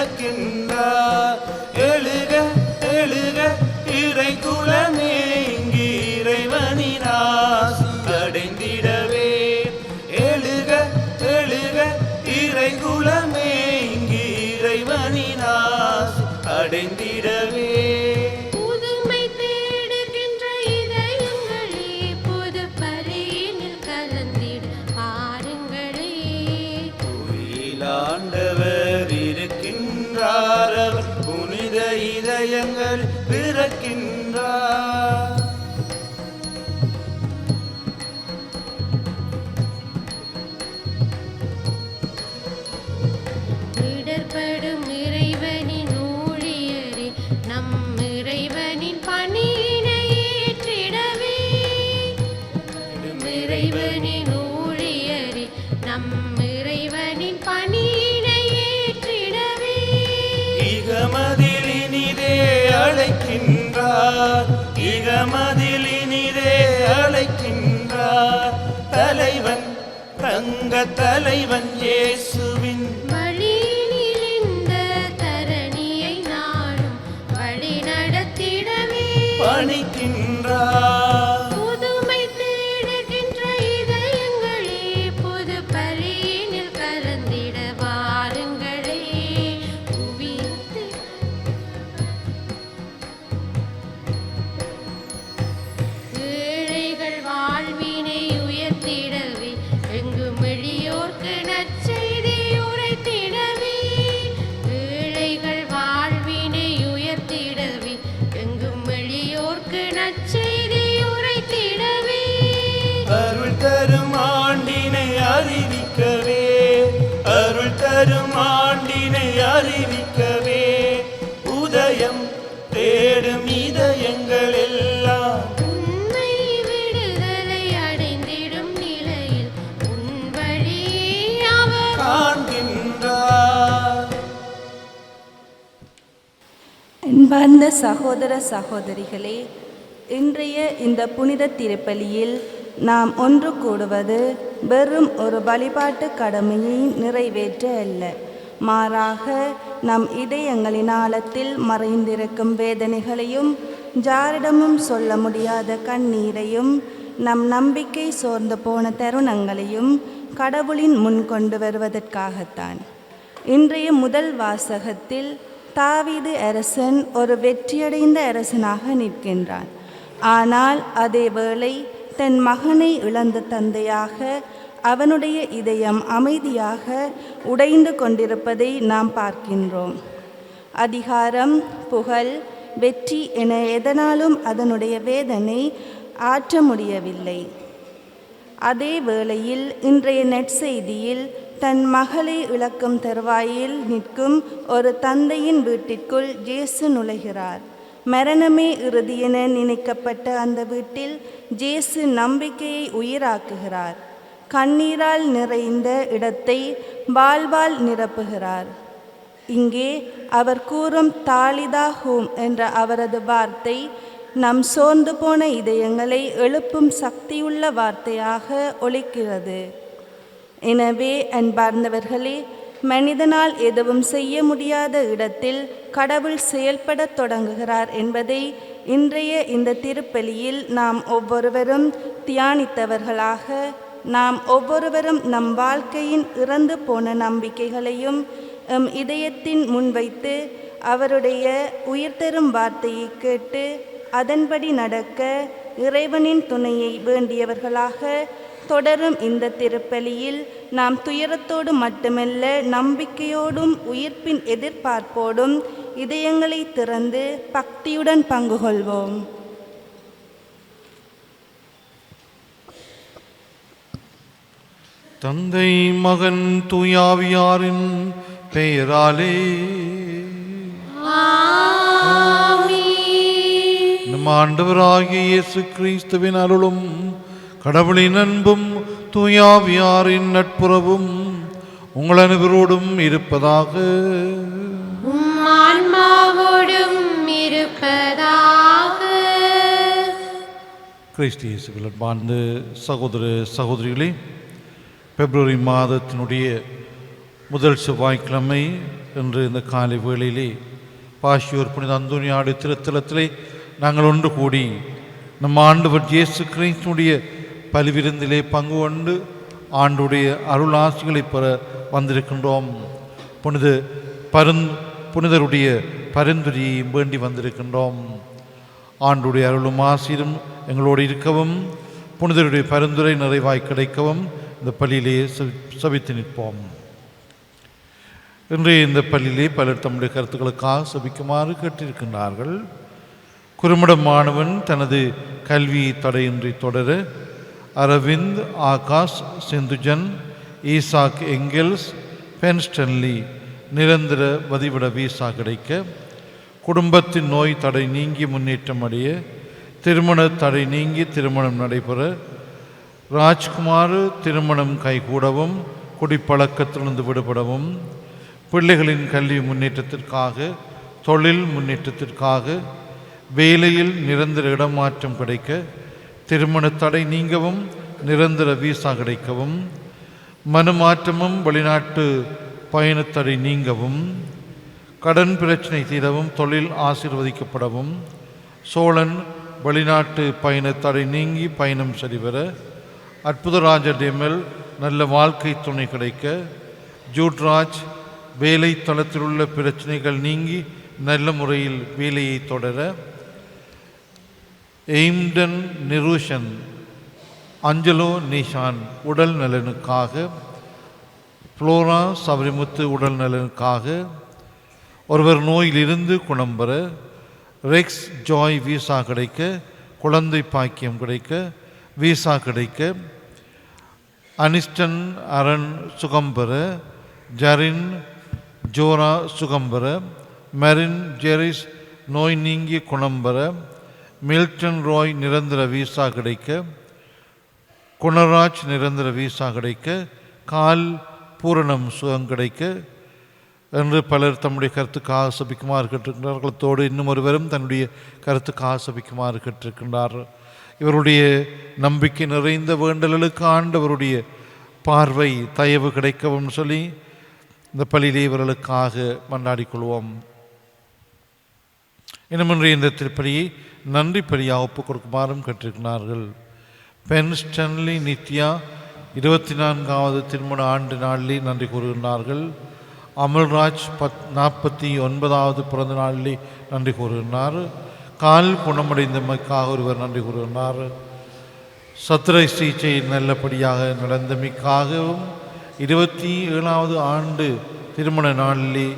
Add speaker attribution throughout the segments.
Speaker 1: பிறக்கின்றார். எழுக எழுக இறை குலமே, இங்கு இறைவனின் ஆசி அடைந்திடவே. எழுக எழுக இறை குலமே, இங்கு இறைவனின் ஆசி அடைந்திடவே.
Speaker 2: புதுமை தேடுகின்ற இதயங்களே, புது பலியினில் கலந்திட பாருங்களே.
Speaker 1: ஆண்டவர் இருக்கின்றார், அவர் புனித இதயங்கள் பிறக்கின்றார்.
Speaker 2: இடர்படும் இறைவனின் ஊழியரே, நம் இறைவனின் பணியினை ஏற்றிடவே. இறைவனின் ஊழியரே, நம் இறைவனின் பணியினை ஏற்றிடவே.
Speaker 1: இகமதிலினிதே அழைக்கின்றார், இகமதிலினிதே அழைக்கின்றார். தலைவன் தங்க தலைவன் இயேசுவின்
Speaker 2: வழியினில் இந்த தரணியை நாளும் வழி நடத்திடவே.
Speaker 1: பணிக்கின்றார்.
Speaker 2: புதுமை தேடுகின்ற இதயங்களே, புது பலியினில் கலந்திட வாருங்களே. புவித்து ஏழைகள் வாழ்வினை உயர்த்திடவே, எங்கும் எளியோர்க்கு நற்செய்தி உரைத்திடவே. ஏழைகள் வாழ்வினை உயர்த்திடவே, எங்கும் எளியோர்க்கு நற்செய்தி உரைத்திடவே.
Speaker 1: அருள் தரும் ஆண்டினை அறிவிக்கவே, அருள் தரும் ஆண்டினை அறிவிக்கவே. உதயம் தேடும் இதயங்கள் எல்லாம்
Speaker 2: உண்மை விடுதலை அடைந்திடும் நிலையில் உன் வழியே அவர்
Speaker 1: காண்கின்றார்.
Speaker 3: அன்பார்ந்த சகோதர சகோதரிகளே, இன்றைய இந்த புனித திருப்பலியில் நாம் ஒன்று கூடுவது வெறும் ஒரு வழிபாட்டு கடமையை நிறைவேற்ற அல்ல, மாறாக நம் இதயங்களின் ஆழத்தில் மறைந்திருக்கும் வேதனைகளையும் யாரிடமும் சொல்ல முடியாத கண்ணீரையும் நம் நம்பிக்கை சோர்ந்து போன தருணங்களையும் கடவுளின் முன் கொண்டு வருவதற்காகத்தான். இன்றைய முதல் வாசகத்தில் தாவீது அரசன் ஒரு வெற்றியடைந்த அரசனாக நிற்கின்றான். ஆனால் அதேவேளை தன் மகனை இழந்த தந்தையாக அவனுடைய இதயம் அமைதியாக உடைந்து கொண்டிருப்பதை நாம் பார்க்கின்றோம். அதிகாரம், புகழ், வெற்றி என எதனாலும் அதனுடைய வேதனை ஆற்ற முடியவில்லை. அதே வேளையில் இன்றைய நற்செய்தியில் தன் மகளை இழக்கும் தருவாயில் நிற்கும் ஒரு தந்தையின் வீட்டிற்குள் இயேசு நுழைகிறார். மரணமே இறுதி என நினைக்கப்பட்ட அந்த வீட்டில் இயேசு நம்பிக்கையை உயிராக்குகிறார். கண்ணீரால் நிறைந்த இடத்தை வாழ்வால் நிரப்புகிறார். இங்கே அவர் கூறும் தாலிதா ஹூம் என்ற அவரது வார்த்தை நம் சோர்ந்து போன இதயங்களை எழுப்பும் சக்தியுள்ள வார்த்தையாக ஒலிக்கிறது. எனவே அன்பார்ந்தவர்களே, மனிதனால் எதுவும் செய்ய முடியாத இடத்தில் கடவுள் செயல்படத் தொடங்குகிறார் என்பதை இன்றைய இந்த திருப்பலியில் நாம் ஒவ்வொருவரும் தியானித்தவர்களாக, நாம் ஒவ்வொருவரும் நம் வாழ்க்கையின் இறந்து போன நம்பிக்கைகளையும் எம் இதயத்தின் முன்வைத்து அவருடைய உயிர்த்தரும் வார்த்தையை கேட்டு அதன்படி நடக்க இறைவனின் துணையை வேண்டியவர்களாக தொடரும் இந்த திருப்பலியில் நாம் துயரத்தோடு மட்டுமல்ல, நம்பிக்கையோடும் உயிர்ப்பின் எதிர்பார்ப்போடும் இதயங்களை திறந்து பக்தியுடன் பங்கு கொள்வோம்.
Speaker 4: தந்தை, மகன், தூயாவியாரின் பெயராலே நம் ஆண்டவராகிய இயேசு கிறிஸ்துவின் அருளும் கடவுளின் அன்பும் தூயாவியாரின் நட்புறவும் உங்கள் அனைவரோடும் இருப்பதாக.
Speaker 2: ஆன்மாவோடும் இருப்பதாக.
Speaker 4: கிறிஸ்து இயேசுவில் அன்பார்ந்த சகோதர சகோதரிகளே, பிப்ரவரி மாதத்தினுடைய முதல் செவ்வாய்க்கிழமை என்று இந்த காலை வேளையிலே பாஷியூர் புனித அந்தோனியாடு திருத்தலத்திலே நாங்கள் ஒன்று கூடி நம் ஆண்டவர் இயேசு கிறிஸ்துடைய பலிவிருந்திலே பங்கு கொண்டு ஆண்டுடைய அருள் ஆசிகளை பெற வந்திருக்கின்றோம். புனிதருடைய பரிந்துரையை வேண்டி வந்திருக்கின்றோம். ஆண்டுடைய அருளும் ஆசிரும் எங்களோடு இருக்கவும் புனிதருடைய பரிந்துரை நிறைவாய் கிடைக்கவும் இந்த பள்ளியிலே சபித்து நிற்போம். இன்றைய இந்த பள்ளியிலே பலர் தம்முடைய கருத்துக்களுக்காக சபிக்குமாறு கேட்டிருக்கின்றார்கள். குறுமடம் மாணவன் தனது கல்வியை தடையின்றி தொடர அரவிந்த், ஆகாஷ், சிந்துஜன், ஈசாக் எங்கெல்ஸ், பென்ஸ்டன்லி நிரந்தர வதிவிட வீசா கிடைக்க, குடும்பத்தின் நோய் தடை நீங்கி முன்னேற்றம் அடைய, திருமண தடை நீங்கி திருமணம் நடைபெற, ராஜ்குமார் திருமணம் கைகூடவும் குடிப்பழக்கத்திலிருந்து விடுபடவும், பிள்ளைகளின் கல்வி முன்னேற்றத்திற்காக, தொழில் முன்னேற்றத்திற்காக, வேலையில் நிரந்தர இடமாற்றம் கிடைக்க, திருமண தடை நீங்கவும் நிரந்தர வீசா கிடைக்கவும், மனமாற்றமும் வெளிநாட்டு பயணத்தடை நீங்கவும், கடன் பிரச்சனை தீரவும், தொழில் ஆசீர்வதிக்கப்படவும், சோழன் வெளிநாட்டு பயணத்தடை நீங்கி பயணம் சரிவர, அற்புதராஜ டெமல் நல்ல வாழ்க்கை துணை கிடைக்க, ஜூட்ராஜ் வேலை தளத்தில் உள்ள பிரச்சனைகள் நீங்கி நல்ல முறையில் வேலையை தொடர, எய்ம்டன் நிரூஷன் அஞ்சலோ நிஷான் உடல் நலனுக்காக, ஃப்ளோரா சபரிமுத்து உடல் நலனுக்காக, ஒருவர் நோயிலிருந்து குணம் பெற, ரெக்ஸ் ஜாய் வீசா கிடைக்க, குழந்தை பாக்கியம் கிடைக்க வீசா கிடைக்க, அனிஸ்டன் அரண் சுகம் பெற, ஜரின் ஜோரா சுகம் பெற, மெரின் ஜெரிஸ் நோய் நீங்கி குணம் பெற, மில்டன் ராய் நிரந்தர வீசா கிடைக்க, குணராஜ் நிரந்தர வீசா கிடைக்க, கால் பூரணம் சுகம் கிடைக்க என்று பலர் தம்முடைய கருத்துக்காக சபிக்குமாறு கேட்டிருக்கின்றார்கள். அத்தோடு இன்னும் ஒருவரும் தன்னுடைய கருத்துக்காக சபிக்குமாறு கேட்டிருக்கின்றார். இவருடைய நம்பிக்கை நிறைந்த வேண்டல்களுக்கு ஆண்டவருடைய பார்வை தயவு கிடைக்கவும் சொல்லி இந்த பள்ளியிலே இவர்களுக்காக மன்றாடிக்கொள்வோம். இன்னுமின்றி இந்த திருப்பலியை நன்றி பலியாக ஒப்புக் கொடுக்குமாறும் கேட்டிருக்கிறார்கள். பென் ஸ்டன்லி நித்யா 24வது திருமண ஆண்டு நாளிலே நன்றி கூறுகின்றார்கள். அமல்ராஜ் 49வது பிறந்த நாளிலே நன்றி கூறுகின்றார். கால் குணமடைந்தமைக்காக ஒருவர் நன்றி கூறுகின்றார். சத்திரை சிகிச்சை நல்லபடியாக நடந்தமைக்காகவும் 27வது ஆண்டு திருமண நாளிலே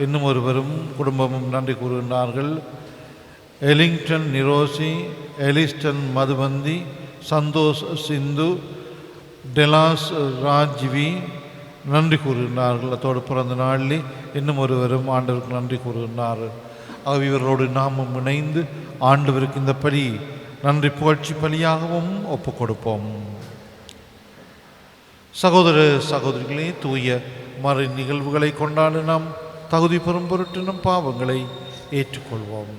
Speaker 4: இன்னும் ஒருவரும் குடும்பமும் நன்றி கூறுகின்றார்கள். எலிங்டன் நிரோசி, எலிஸ்டன் மதுபந்தி, சந்தோஷ் சிந்து, டெலாஸ் ராஜ்வி நன்றி கூறுகின்றார்கள். அதோடு பிறந்த நாளிலே இன்னும் ஒருவரும் ஆண்டவருக்கு நன்றி கூறுகின்றார்கள். ஆக இவர்களோடு நாமும் இணைந்து ஆண்டவருக்கு இந்த பலி நன்றி புகழ்ச்சி பலியாகவும் ஒப்புக் கொடுப்போம். சகோதர சகோதரிகளே, தூய மறை நிகழ்வுகளை கொண்டாட நாம் தகுதி பெறும் பொருட்டு நம் பாவங்களை ஏற்றுக்கொள்வோம்.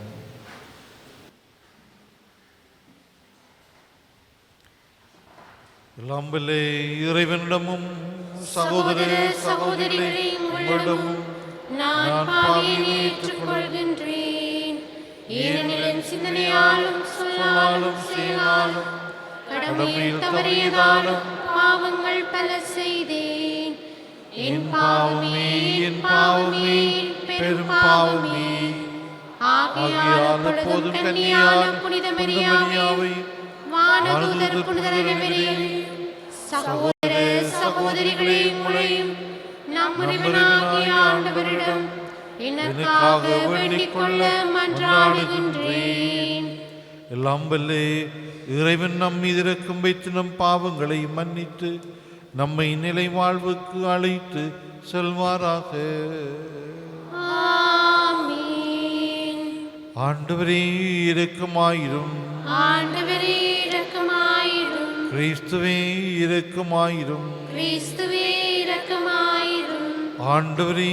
Speaker 4: எல்லாம்பலே இறைவனிடமும் சகோதர சகோதரிகளே உங்களிடமும்
Speaker 2: நான் பாவியை ஏற்றுக்கொள்கின்றேன். ஏனெனில் சிந்தனையாலும் சொல்லாலும் செயலாலும் கடமையில் தவறியதாலும் பாவங்கள் பல செய்தேன். என் பாவமே, என் பாவமே, பெரும் பாவமே. ஆகையால் அப்பொழுதும் கன்னியான புனித மரியாவை, வானதூதர் புனிதர் அனைவரையும், சகோதர சகோதரிகளே உங்களையும் நம் இறைவனாகிய ஆண்டவரிடம் எனக்காக வேண்டிக் கொள்ள மன்றாடுகின்றேன்.
Speaker 4: எல்லாம் வல்லே இறைவன் நம் மீது இரக்கம் வைத்து நம் பாவங்களை மன்னித்து நம்மை நிலை வாழ்வுக்கு அழைத்து செல்வாராக.
Speaker 2: ஆமென்.
Speaker 4: ஆண்டவரே இரக்கமாயிரும்.
Speaker 2: ஆண்டவரே இரக்கமாயிரும்.
Speaker 4: கிறிஸ்துவே இரக்கமாயிரும்.
Speaker 2: கிறிஸ்துவே இரக்கமாயிரும்.
Speaker 4: ஆண்டவரே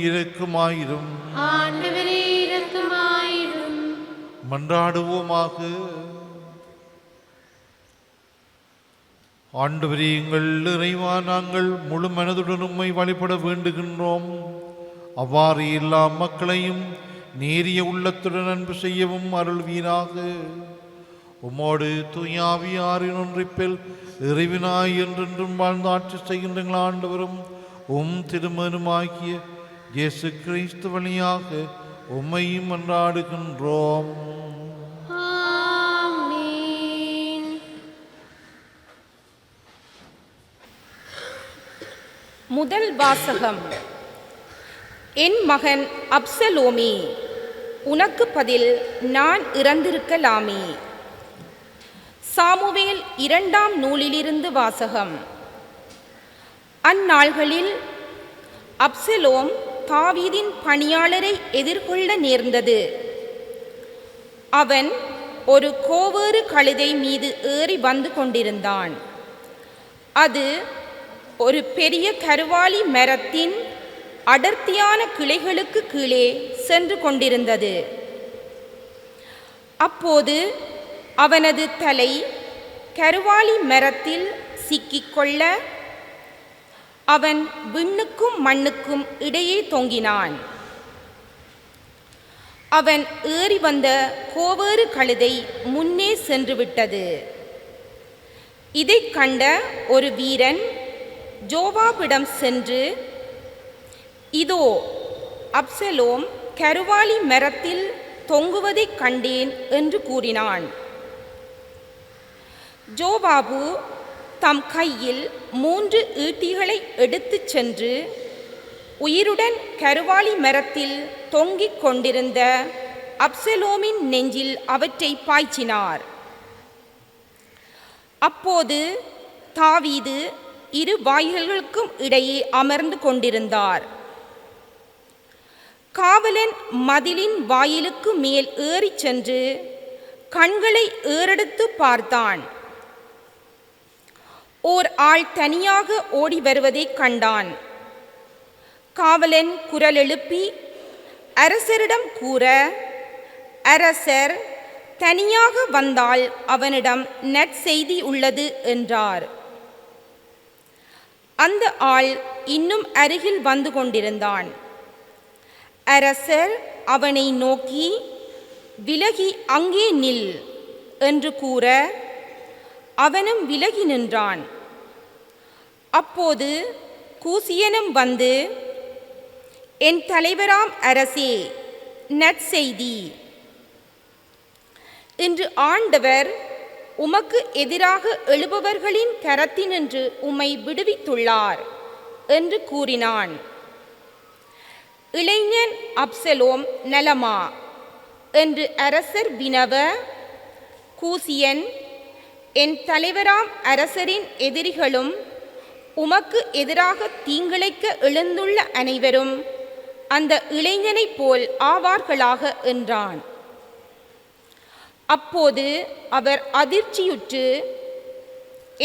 Speaker 4: இரக்கமாயிரும்.
Speaker 2: ஆண்டவரே இரக்கமாயிரும்.
Speaker 4: மன்றாடுவோமாக. ஆண்டவரே எங்கள் இறைவா, நாங்கள் முழு மனதுடன் உம்மை வழிபட வேண்டுகின்றோம். அவ்வாறு எல்லா மக்களையும் நேரிய உள்ளத்துடன் அன்பு செய்யவும் அருள்வீராக. உம்மோடு தூயாவியாரின் ஒன்றிப்பில் இறைவினாய் என்றென்றும் வாழ்ந்து ஆட்சி செய்கின்ற ஆண்டவரும் திருமனுமாகிய இயேசு கிறிஸ்து வழியாக உம்மையும் மன்றாடுகின்றோம்.
Speaker 2: ஆமென்.
Speaker 5: முதல் வாசகம். என் மகன் அப்சலோமி, உனக்கு பதில் நான் இறந்திருக்கலாமே. சாமுவேல் 2ஆம் நூலிலிருந்து வாசகம். அந்நாள்களில் அப்சலோம் தாவீதின் பணியாளரை எதிர்கொள்ள நேர்ந்தது. அவன் ஒரு கோவேறு கழுதை மீது ஏறி வந்து கொண்டிருந்தான். அது ஒரு பெரிய கருவாலி மரத்தின் அடர்த்தியான கிளைகளுக்கு கீழே சென்று கொண்டிருந்தது. அப்போது அவனது தலை கருவாலி மரத்தில் சிக்கிக்கொள்ள அவன் விண்ணுக்கும் மண்ணுக்கும் இடையே தொங்கினான். அவன் ஏறி வந்த கோவேறு கழுதை முன்னே சென்று விட்டது. இதைக் கண்ட ஒரு வீரன் ஜோவாபிடம் சென்று, இதோ அப்சலோம் கருவாலி மரத்தில் தொங்குவதைக் கண்டேன் என்று கூறினான். ஜோவாபு தம் கையில் 3 ஈட்டிகளை எடுத்துச் சென்று உயிருடன் கருவாலி மரத்தில் தொங்கிக் கொண்டிருந்த அப்சலோமின் நெஞ்சில் அவற்றை பாய்ச்சினார். அப்போது தாவீது 2 வாயில்களுக்கும் இடையே அமர்ந்து கொண்டிருந்தார். காவலன் மதிலின் வாயிலுக்கு மேல் ஏறிச் சென்று கண்களை ஏறெடுத்து பார்த்தான். ஓர் ஆள் தனியாக ஓடி வருவதைக் கண்டான். காவலன் குரல் எழுப்பி அரசரிடம் கூற, அரசர் தனியாக வந்தால் அவனிடம் நற்செய்தி உள்ளது என்றார். அந்த ஆள் இன்னும் அருகில் வந்து கொண்டிருந்தான். அரசர் அவனை நோக்கி, விலகி அங்கே நில் என்று கூற அவனும் விலகி நின்றான். அப்போது கூசியனும் வந்து, என் தலைவராம் அரசே, நற்செய்தி. இன்று ஆண்டவர் உமக்கு எதிராக எழுபவர்களின் கரத்தினின்று உம்மை விடுவித்துள்ளார் என்று கூறினான். இளைஞன் அப்சலோம் நலமா என்று அரசர் வினவ, கூசியன், என் தலைவராம் அரசரின் எதிரிகளும் உமக்கு எதிராக தீங்கிழைக்க எழுந்துள்ள அனைவரும் அந்த இளைஞனைப் போல் ஆவார்களாக என்றான். அப்போது அவர் அதிர்ச்சியுற்று,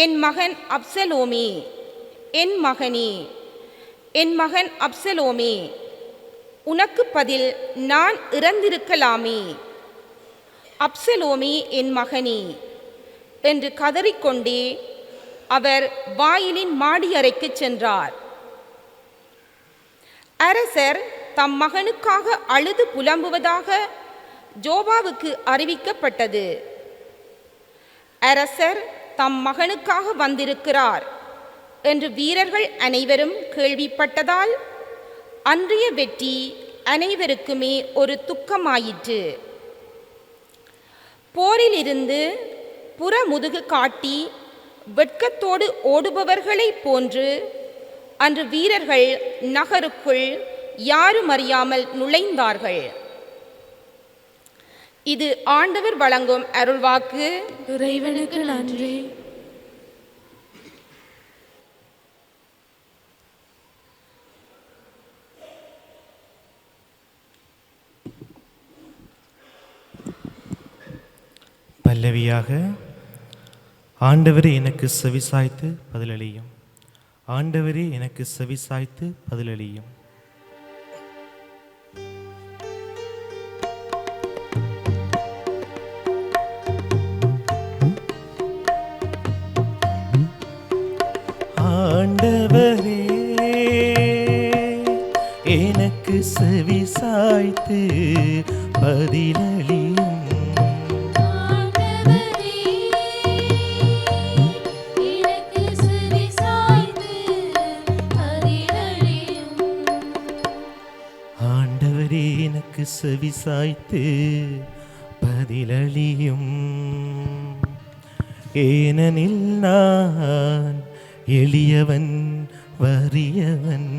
Speaker 5: என் மகன் அப்சலோமே, என் மகனே, என் மகன் அப்சலோமே, உனக்கு பதில் நான் இறந்திருக்கலாமே. அப்சலோமே என் மகனே என்று கதறிக்கொண்டே அவர் வாயிலின் மாடியறைக்கு சென்றார். அரசர் தம் மகனுக்காக அழுது புலம்புவதாக ஜோவாவுக்கு அறிவிக்கப்பட்டது. அரசர் தம் மகனுக்காக வந்திருக்கிறார் என்று வீரர்கள் அனைவரும் கேள்விப்பட்டதால் அன்றைய வெற்றி அனைவருக்குமே ஒரு துக்கமாயிற்று. போரிலிருந்து புறமுதுகு காட்டி வெட்கத்தோடு ஓடுபவர்களைப் போன்று அன்று வீரர்கள் நகருக்குள் யாரும் அறியாமல் நுழைந்தார்கள். இது ஆண்டவர் வழங்கும் அருள்வாக்கு.
Speaker 2: இறைவனுக்கு நன்றி.
Speaker 6: பல்லவியாக, ஆண்டவரே எனக்கு செவிசாய்த்து பதிலளியும். ஆண்டவரே எனக்கு செவிசாய்த்து பதிலளியும். ஆண்டவரே எனக்கு செவி சாய்த்து பதிலளியும். ஆண்டவரே எனக்கு செவி சாய்த்து பதிலளியும். ஏனெனில் நான் எளியவன் வறியவன்,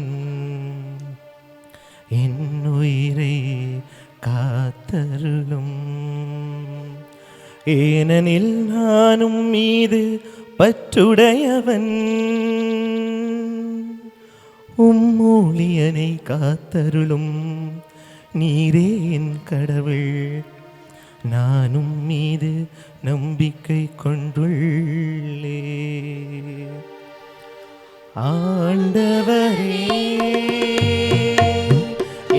Speaker 6: என் உயிரை காத்தருளும். ஏனெனில் நானும் மீது பற்றுடையவன், ஊழியனை காத்தருளும். நீரே என் கடவுள், நானும் மீது நம்பிக்கை கொண்டுள்ளே. ஆண்டவரே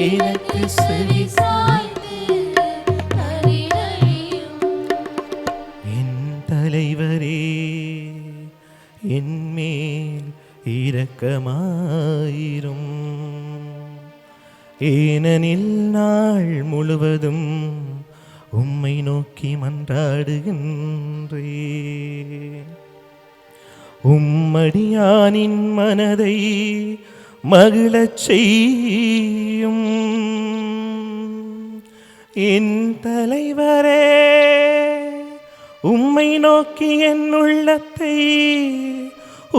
Speaker 6: எனக்கு செவி சாய்த்து பதிலளியும். என் தலைவரே என் மேல் இரக்கமாயிரும். ஏனெனில் நாள் முழுவதும் உம்மை நோக்கி மன்றாடுகின்றேன். உம்மடியானின் மனதை மகிழச் செய்யும். என் தலைவரே உம்மை நோக்கி என் உள்ளத்தை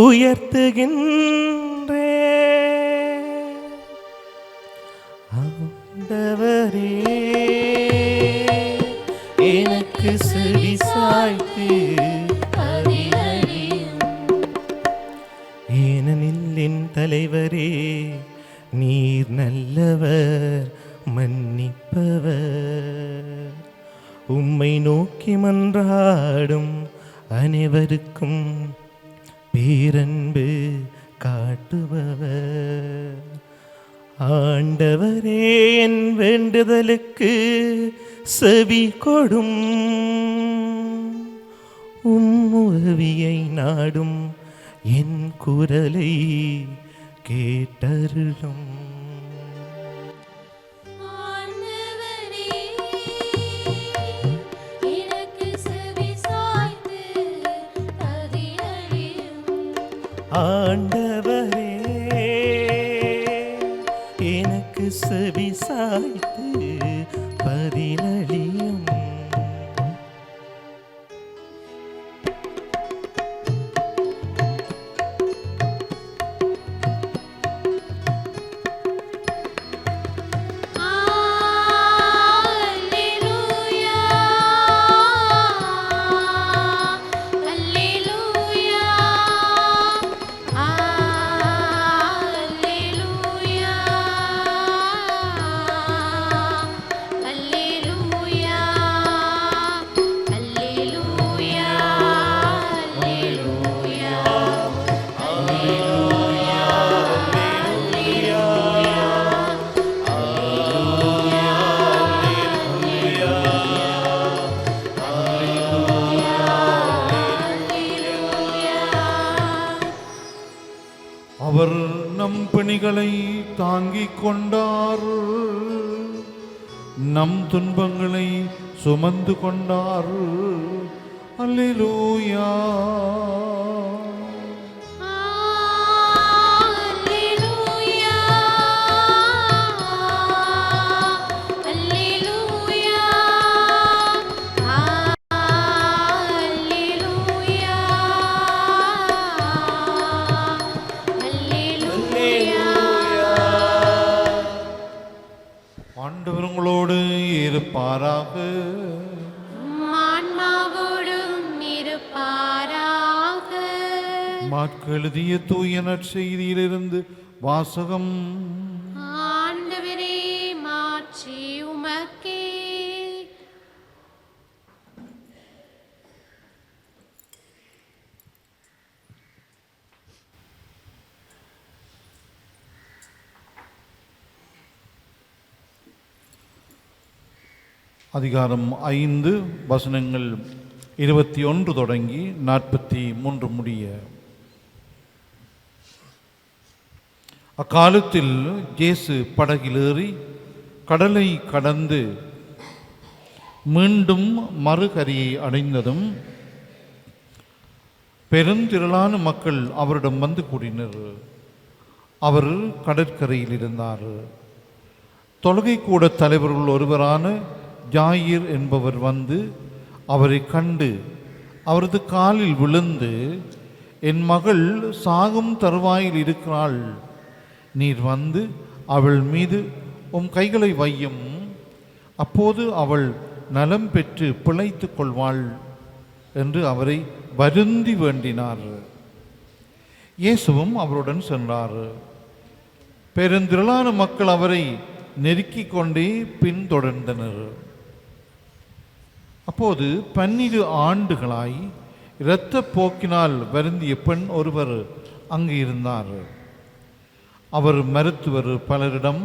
Speaker 6: உயர்த்துகின்றேன். ஆண்டவரே எனக்கு செவி சாய்த்து பதிலளியும். ஏனெனில் என் தலைவரே நீர் நல்லவர் மன்னிப்பவர். உம்மை நோக்கி மன்றாடும் அனைவருக்கும் பேரன்பு காட்டுபவர். ஆண்டவரே என் வேண்டுதலுக்கு செவி கொடும். உதவியை நாடும் என் குரலை கேட்டருளும். ஆண்டவரே எனக்கு செவி சாய்த்து பதிலளியும்.
Speaker 4: அவர் நம் பணிகளை தாங்கிக் கொண்டார், நம் துன்பங்களை சுமந்து கொண்டார். அல்லேலூயா. ஆண்டவர் உங்களோடு இருப்பாராக.
Speaker 2: ஆன்மாவோடும் இருப்பாராக.
Speaker 4: மாற்கு எழுதிய தூய நற்செய்தியிலிருந்து வாசகம்.
Speaker 2: ஆண்டவரே மாட்சி உமக்கே.
Speaker 4: அதிகாரம் 5 வசனங்கள் 21 தொடங்கி 43 முடிய. அக்காலத்தில் இயேசு படகில் ஏறி கடலை கடந்து மீண்டும் மறுகரையை அடைந்ததும் பெருந்திரளான மக்கள் அவரிடம் வந்து கூடினர். அவர் கடற்கரையில் இருந்தார். தொழுகை கூட தலைவர்கள் ஒருவரான ஜாயிர் என்பவர் வந்து அவரை கண்டு அவரது காலில் விழுந்து, என் மகள் சாகும் தருவாயில் இருக்கிறாள், நீர் வந்து அவள் மீது உம் கைகளை வையும், அப்போது அவள் நலம் பெற்று பிழைத்துக் கொள்வாள் என்று அவரை வருந்தி வேண்டினார். இயேசுவும் அவருடன் சென்றார். பெருந்திரளான மக்கள் அவரை நெருக்கிக் கொண்டே பின்தொடர்ந்தனர். அப்போது 12 ஆண்டுகளாய் இரத்த போக்கினால் வருந்திய பெண் ஒருவர் அங்கு இருந்தார். அவர் மருத்துவர் பலரிடம்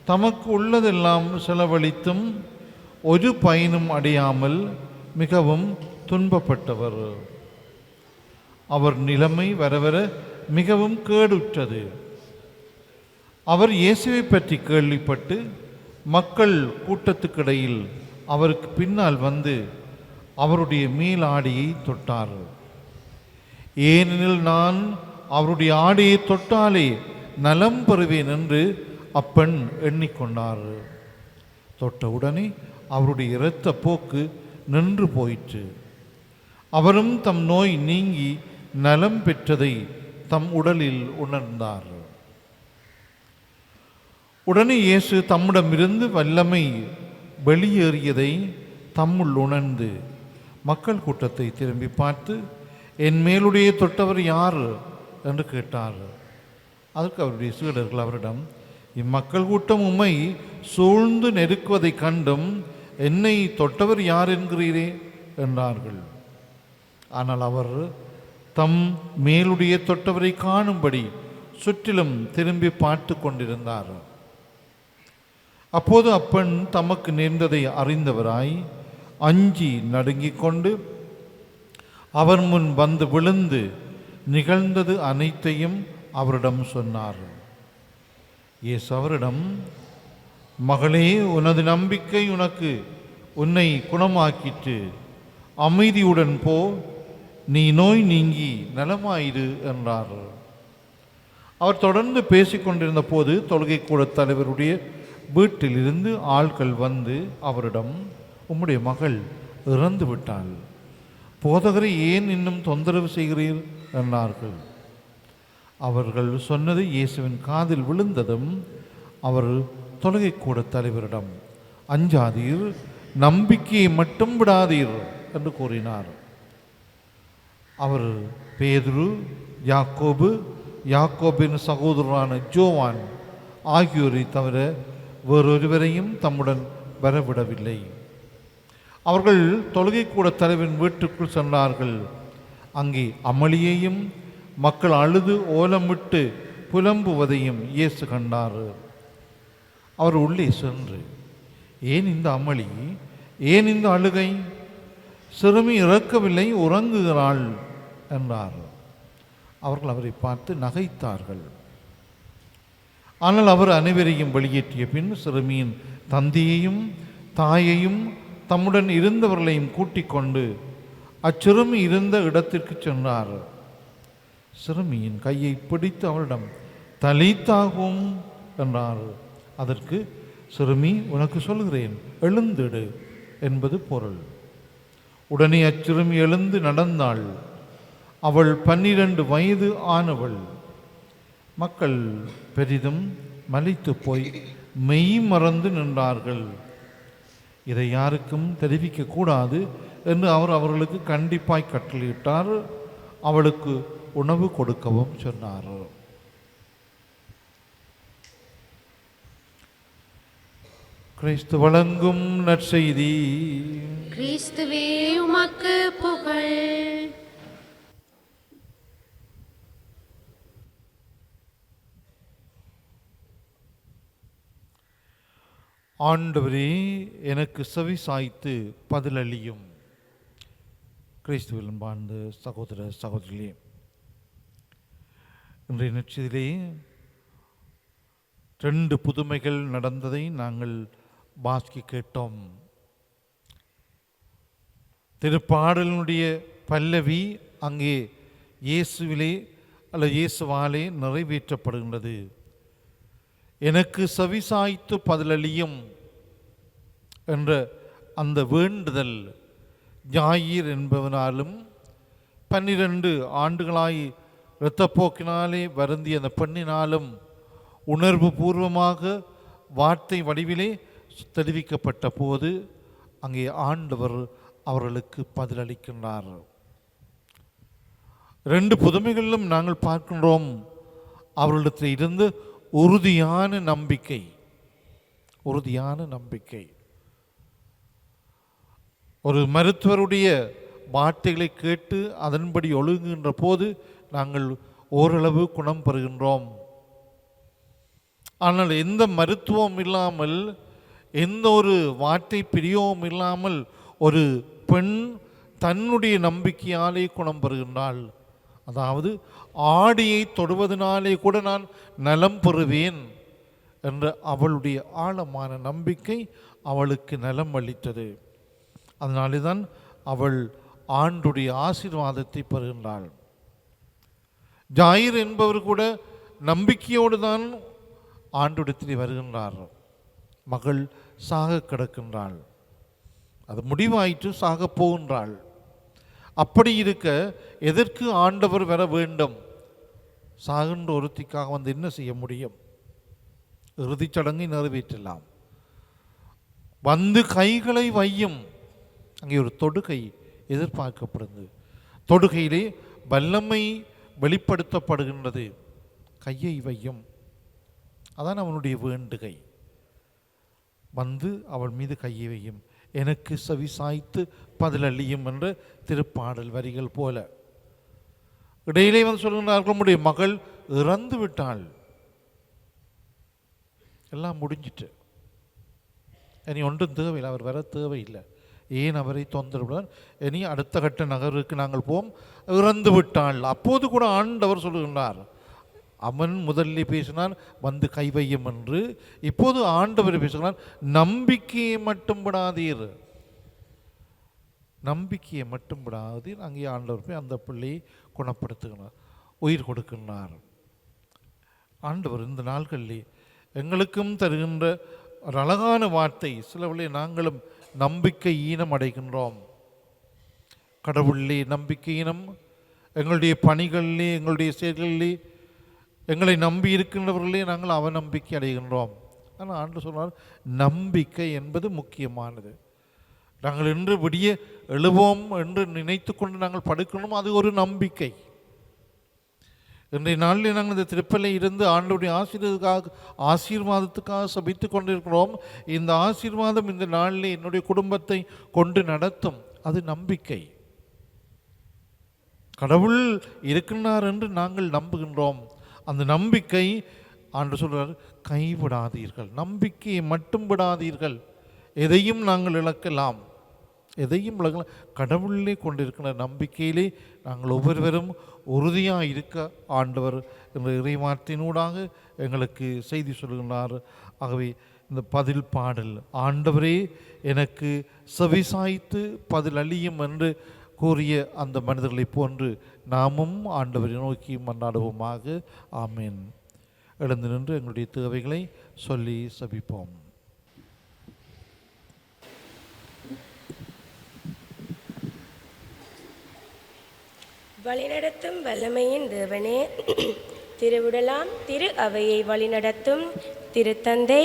Speaker 4: தமக்கு உள்ளதெல்லாம் செலவழித்தும் ஒரு பயனும் அடையாமல் மிகவும் துன்பப்பட்டவர். அவர் நிலைமை வரவர மிகவும் கேடுற்றது. அவர் இயேசுவை பற்றி கேள்விப்பட்டு மக்கள் கூட்டத்துக்கிடையில் அவருக்கு பின்னால் வந்து அவருடைய மேலாடையை தொட்டார். ஏனெனில் நான் அவருடைய ஆடையை தொட்டாலே நலம் பெறுவேன் என்று அப்பெண் எண்ணிக்கொண்டார். தொட்டவுடனே அவருடைய இரத்த போக்கு நின்று போயிற்று. அவரும் தம் நோய் நீங்கி நலம் பெற்றதை தம் உடலில் உணர்ந்தார். உடனே இயேசு தம்மிடமிருந்து வல்லமை வெளியேறியதை தம்முள் உணர்ந்து மக்கள் கூட்டத்தை திரும்பி பார்த்து, என் மேலுடைய தொட்டவர் யார் என்று கேட்டார். அதற்கு அவருடைய சீடர்கள் அவரிடம், இம்மக்கள் கூட்டம் உம்மை சூழ்ந்து நெருக்குவதை கண்டும் என்னை தொட்டவர் யார் என்கிறீரே என்றார்கள். ஆனால் அவர் தம் மேலுடைய தொட்டவரை காணும்படி சுற்றிலும் திரும்பி பார்த்து கொண்டிருந்தார். அப்போது அப்பெண் தமக்கு நேர்ந்ததை அறிந்தவராய் அஞ்சி நடுங்கிக் கொண்டு அவர் முன் வந்து விழுந்து நிகழ்ந்தது அனைத்தையும் அவரிடம் சொன்னார். இயேசு அவரிடம், மகளே, உனது நம்பிக்கை உன்னை குணமாக்கிற்று, அமைதியுடன் போ, நீ நோய் நீங்கி நலமாயிரு என்றார். அவர் தொடர்ந்து பேசிக்கொண்டிருந்த போது தொழுகை கூட தலைவருடைய வீட்டிலிருந்து ஆட்கள் வந்து அவரிடம், உம்முடைய மகள் இறந்து விட்டாள், போதகரை ஏன் இன்னும் தொந்தரவு செய்கிறீர் என்றார்கள். அவர்கள் சொன்னது இயேசுவின் காதில் விழுந்ததும் அவர் தொழுகை கூட தலைவரிடம், அஞ்சாதீர், நம்பிக்கையை மட்டும் விடாதீர் என்று கூறினார். அவர் பேதுரு, யாக்கோபின் சகோதரரான ஜோவான் ஆகியோரை தவிர வேறொருவரையும் தம்முடன் வரவிடவில்லை. அவர்கள் தொழுகை கூட தலைவரின் வீட்டுக்குள் சென்றார்கள். அங்கே அமளியையும் மக்கள் அழுது ஓலமிட்டு புலம்புவதையும் இயேசு கண்டார். அவர் உள்ளே சென்று, ஏன் இந்த அமளி, ஏன் இந்த அழுகை, சிறுமி இறக்கவில்லை, உறங்குகிறாள் என்றார். அவர்கள் அவரை பார்த்து நகைத்தார்கள். ஆனால் அவர் அனைவரையும் வெளியேற்றிய பின் சிறுமியின் தந்தையையும் தாயையும் தம்முடன் இருந்தவர்களையும் கூட்டிக் கொண்டு அச்சிறுமி இருந்த இடத்திற்கு சென்றார். சிறுமியின் கையை பிடித்து அவரிடம், தலீத்தாகும் என்றார். அதற்கு, சிறுமி, உனக்கு சொல்கிறேன், எழுந்திடு என்பது பொருள். உடனே அச்சிறுமி எழுந்து நடந்தாள். அவள் 12 வயது ஆனவள். மக்கள் பெரிதும் மலைத்து போய் மெய் மறந்து நின்றார்கள். இதை யாருக்கும் தெரிவிக்க கூடாது என்று அவர் அவர்களுக்கு கண்டிப்பாய் கட்டளையிட்டார். அவளுக்கு உணவு கொடுக்கவும் சொன்னார். கிறிஸ்து வழங்கும் நற்செய்தி.
Speaker 2: கிறிஸ்துவே உமக்கு புகழ்.
Speaker 4: ஆண்டவரே, எனக்கு செவி சாய்த்து பதிலளியும். கிறிஸ்துவில் அன்பார்ந்த சகோதர சகோதரிகளே, இன்றைய நற்செய்தியிலே 2 புதுமைகள் நடந்ததை நாங்கள் வாசிக்க கேட்டோம். திருப்பாடலினுடைய பல்லவி அங்கே இயேசுவிலே அல்லது இயேசுவாலே நிறைவேற்றப்படுகின்றது. எனக்கு செவிசாய்த்து பதிலளியும் என்ற அந்த வேண்டுதல் ஞாயிறு என்பவனாலும் 12 ஆண்டுகளாய் இரத்தப்போக்கினாலே வருந்திய அந்த பெண்ணினாலும் உணர்வு பூர்வமாக வார்த்தை வடிவிலே தெரிவிக்கப்பட்ட போது அங்கே ஆண்டவர் அவர்களுக்கு பதிலளிக்கின்றார். 2 புதுமைகளிலும் நாங்கள் பார்க்கின்றோம் அவர்களிடத்தில் இருந்து உறுதியான நம்பிக்கை. ஒரு மருத்துவருடைய வார்த்தைகளை கேட்டு அதன்படி ஒழுங்குகின்ற போது நாங்கள் ஓரளவு குணம் பெறுகின்றோம். ஆனால் எந்த மருத்துவம் இல்லாமல், எந்த ஒரு வார்த்தை பிரியவும் இல்லாமல் ஒரு பெண் தன்னுடைய நம்பிக்கையாலே குணம் பெறுகின்றாள். அதாவது ஆடியை தொடுவதனாலே கூட நான் நலம் பெறுவேன் என்ற அவளுடைய ஆழமான நம்பிக்கை அவளுக்கு நலம் அளித்தது. அதனாலே தான் அவள் ஆண்டுடைய ஆசீர்வாதத்தை பெறுகின்றாள். ஜாயிர் என்பவர் கூட நம்பிக்கையோடு தான் ஆண்டுடத்தில் வருகின்றார். மகள் சாக கிடக்கின்றாள், அது முடிவாயிற்று, சாக போகின்றாள். அப்படி இருக்க எதற்கு ஆண்டவர் வர வேண்டும்? சாகின்ற ஒருத்திக்காக வந்து என்ன செய்ய முடியும்? இறுதிச் சடங்கை நிறைவேற்றலாம். வந்து கைகளை வையும். அங்கே ஒரு தொடுகை எதிர்பார்க்கப்படுது. தொடுகையிலே வல்லமை வெளிப்படுத்தப்படுகின்றது. கையை வையும், அதான் அவனுடைய வேண்டுகை. வந்து அவள் மீது கையை வையும், எனக்கு செவிசாய்த்து பதிலளியும் என்ற திருப்பாடல் வரிகள் போல. இடையிலே வந்து சொல்கின்றார்கள், நம்முடைய மகள் இறந்து விட்டாள், எல்லாம் முடிஞ்சிட்டு, இனி ஒன்றும் தேவையில்லை, அவர் வர தேவையில்லை, ஏன் அவரை தொந்தரவுடன், இனி அடுத்த கட்ட நகருக்கு நாங்கள் போம், இறந்து விட்டாள். அப்போது கூட ஆண்டவர் சொல்லுகின்றார், அவன் முதலில் பேசினான் வந்து கை வையும் என்று, இப்போது ஆண்டவர் பேசுகிறான், நம்பிக்கையை மட்டும் விடாதீர், நம்பிக்கையை மட்டும் விடாதீர். அங்கே ஆண்டவர் போய் அந்த பிள்ளையை குணப்படுத்துகிறார், உயிர் கொடுக்கின்றார். ஆண்டவர் இந்த நாள்களிலே எங்களுக்கும் தருகின்ற ஒரு அழகான வார்த்தை. சிலவர்களே நாங்களும் நம்பிக்கை ஈனம் அடைகின்றோம். கடவுளிலே நம்பிக்கை ஈனம், எங்களுடைய பணிகளிலே, எங்களுடைய செயல்களிலே, எங்களை நம்பி இருக்கின்றவர்களே நாங்கள் அவநம்பிக்கை அடைகின்றோம். ஆனால் ஆண்டு சொன்னார், நம்பிக்கை என்பது முக்கியமானது. நாங்கள் இன்று விடிய எழுவோம் என்று நினைத்து கொண்டு நாங்கள் படுக்கணும், அது ஒரு நம்பிக்கை. இன்றைய நாளில் நாங்கள் இந்த திருப்பலை இருந்து ஆண்டவருடைய ஆசீர்வாதத்துக்காக சபித்து கொண்டிருக்கிறோம். இந்த ஆசீர்வாதம் இந்த நாளில் என்னுடைய குடும்பத்தை கொண்டு நடத்தும், அது நம்பிக்கை. கடவுள் இருக்கின்றார் என்று நாங்கள் நம்புகின்றோம். அந்த நம்பிக்கை ஆண்டு சொல்றார், கைவிடாதீர்கள், நம்பிக்கையை மட்டும் விடாதீர்கள். எதையும் நாங்கள் இழக்கலாம், எதையும் இழக்கலாம், கடவுளிலே கொண்டிருக்கிற நம்பிக்கையிலே நாங்கள் ஒவ்வொருவரும் உறுதியாக இருக்க ஆண்டவர் என்ற இறைவார்த்தையினூடாக எங்களுக்கு செய்தி சொல்கின்றார். ஆகவே இந்த பதில் பாடல், ஆண்டவரே எனக்கு செவிசாய்த்து பதில் அளியும் என்று கூறிய அந்த மனிதர்களைப் போன்று நாமும் ஆண்டவரை நோக்கி மன்றாடுவோமாக. ஆமேன். எழுந்து நின்று எங்களுடைய தேவைகளை சொல்லி சபிப்போம்.
Speaker 7: வழிநடத்தும் வல்லமையின் தேவனே, திருவிடலாம் திரு அவையை வழிநடத்தும் திருத்தந்தை,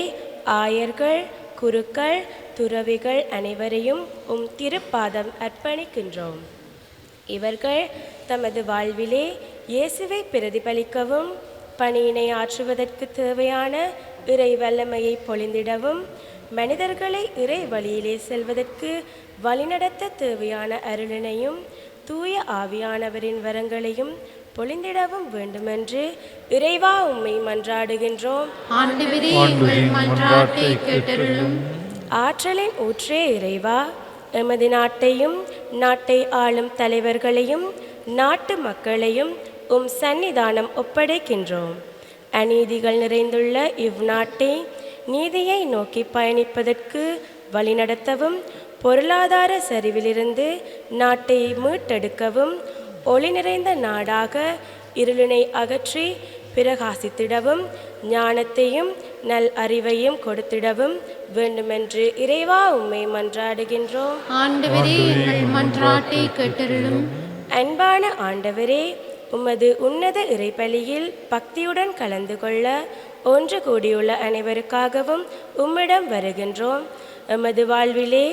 Speaker 7: ஆயர்கள், குருக்கள், துறவிகள் அனைவரையும் உம் திருப்பாதம் அர்ப்பணிக்கின்றோம். இவர்கள் தமது வாழ்விலே இயேசுவை பிரதிபலிக்கவும், பணியினை ஆற்றுவதற்கு தேவையான இறை வல்லமையை பொழிந்திடவும், மனிதர்களை இறை வழியிலே செல்வதற்கு வழிநடத்த தேவையான அருளினையும் தூய ஆவியானவரின் வரங்களையும் பொழிந்திடவும் வேண்டுமென்று இறைவா உம்மை மன்றாடுகின்றோம். ஆற்றலின் ஊற்றே இறைவா, எமது நாட்டையும் நாட்டை ஆளும் தலைவர்களையும் நாட்டு மக்களையும் உம் சன்னிதானம் ஒப்படைக்கின்றோம். அநீதிகள் நிறைந்துள்ள இவ்நாட்டை நீதியை நோக்கி பயணிப்பதற்கு வழிநடத்தவும், பொருளாதார சரிவிலிருந்து நாட்டை மீட்டெடுக்கவும், ஒளி நிறைந்த நாடாக இருளினை அகற்றி பிரகாசித்திடவும், ஞானத்தையும் நல் அறிவையும் கொடுத்திடவும் வேண்டுமென்று இறைவா உம்மை மன்றாடுகின்றோம்.
Speaker 2: ஆண்டவரே, எங்கள் மன்றாட்டை கேட்டருளும்.
Speaker 7: அன்பான ஆண்டவரே, உமது உன்னத இறைபலியில் பக்தியுடன் கலந்து கொள்ள ஒன்று கூடியுள்ள அனைவருக்காகவும் உம்மிடம் வருகின்றோம். எமது வாழ்விலே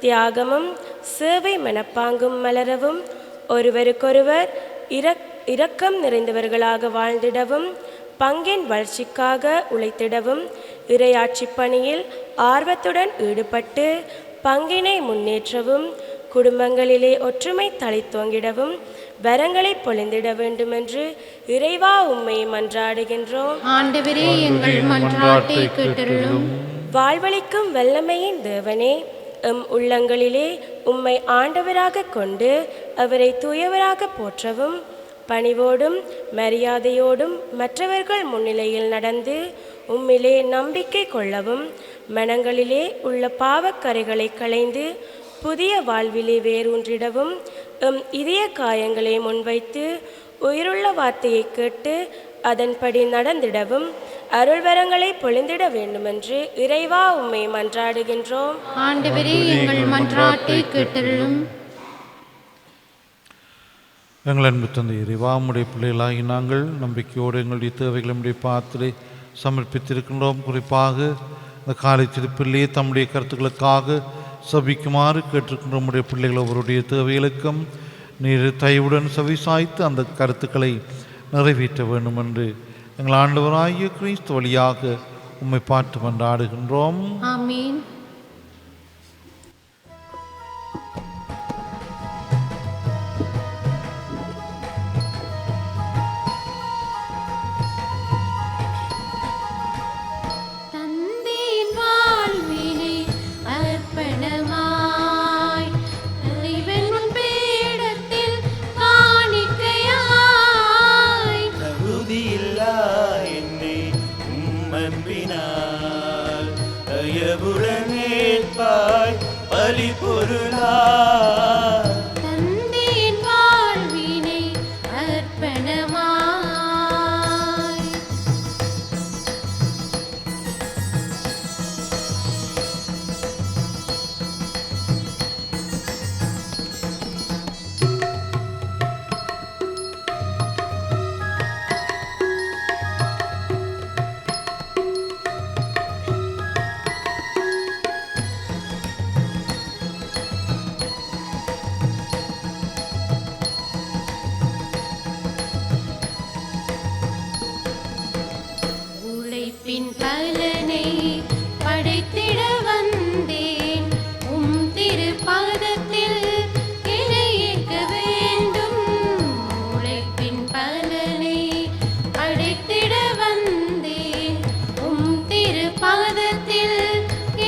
Speaker 7: தியாகமும் சேவை மனப்பாங்கும் மலரவும், ஒருவருக்கொருவர் இரக்கம் நிறைந்தவர்களாக வாழ்ந்திடவும், பங்கின் வளர்ச்சிக்காக உழைத்திடவும், இறையாட்சி பணியில் ஆர்வத்துடன் ஈடுபட்டு பங்கினை முன்னேற்றவும், குடும்பங்களிலே ஒற்றுமை தழைத்தோங்கிடவும் வரங்களை பொழிந்திட வேண்டுமென்று இறைவா உம்மை மன்றாடுகின்றோம்.
Speaker 2: ஆண்டவரே, எங்கள் மன்றாட்டை கேட்டருளும்.
Speaker 7: வாழ்வளிக்கும் வல்லமையின் தேவனே, எம் உள்ளங்களிலே உம்மை ஆண்டவராக கொண்டு அவரை தூயவராக போற்றவும், பணிவோடும் மரியாதையோடும் மற்றவர்கள் முன்னிலையில் நடந்து உம்மிலே நம்பிக்கை கொள்ளவும், மனங்களிலே உள்ள பாவக்கரைகளை களைந்து புதிய வாழ்விலே வேரூன்றிடவும், எம் இதய காயங்களை முன்வைத்து உயிருள்ள வார்த்தையை கேட்டு அதன்படி நடந்திடவும் அருள்வரங்களை பொழிந்திட வேண்டுமென்று இறைவா உம்மை மன்றாடுகின்றோம்.
Speaker 2: ஆண்டவரே, எங்கள் மன்றாட்டை கேட்டருளும்.
Speaker 4: எங்கள் அன்பு தந்தை இறைவா, உம்முடைய பிள்ளைகளாகி நாங்கள் நம்பிக்கையோடு எங்களுடைய தேவைகளை நம்முடைய பாத்திரை சமர்ப்பித்திருக்கின்றோம். குறிப்பாக இந்த காலை திருப்பிலேயே தம்முடைய கருத்துக்களுக்காக சபிக்குமாறு கேட்டிருக்கின்ற நம்முடைய பிள்ளைகள் அவருடைய தேவைகளுக்கும் நீர் தயவுடன் சவிசாய்த்து அந்த கருத்துக்களை நிறைவேற்ற வேண்டும் என்று எங்கள் ஆண்டவராகிய கிறிஸ்து வழியாக உம்மை பார்த்து கொண்டாடுகின்றோம்.
Speaker 2: ஆமீன். தந்தேன் வாழ்வினை அர்ப்பணமாய். உழைப்பின் பலனை படைத்திட வந்தேன், உம் திருப்பாதத்தில் என்னை ஏற்க வேண்டும். உழைப்பின் பலனை படைத்திட வந்தேன், உம் திருப்பாதத்தில்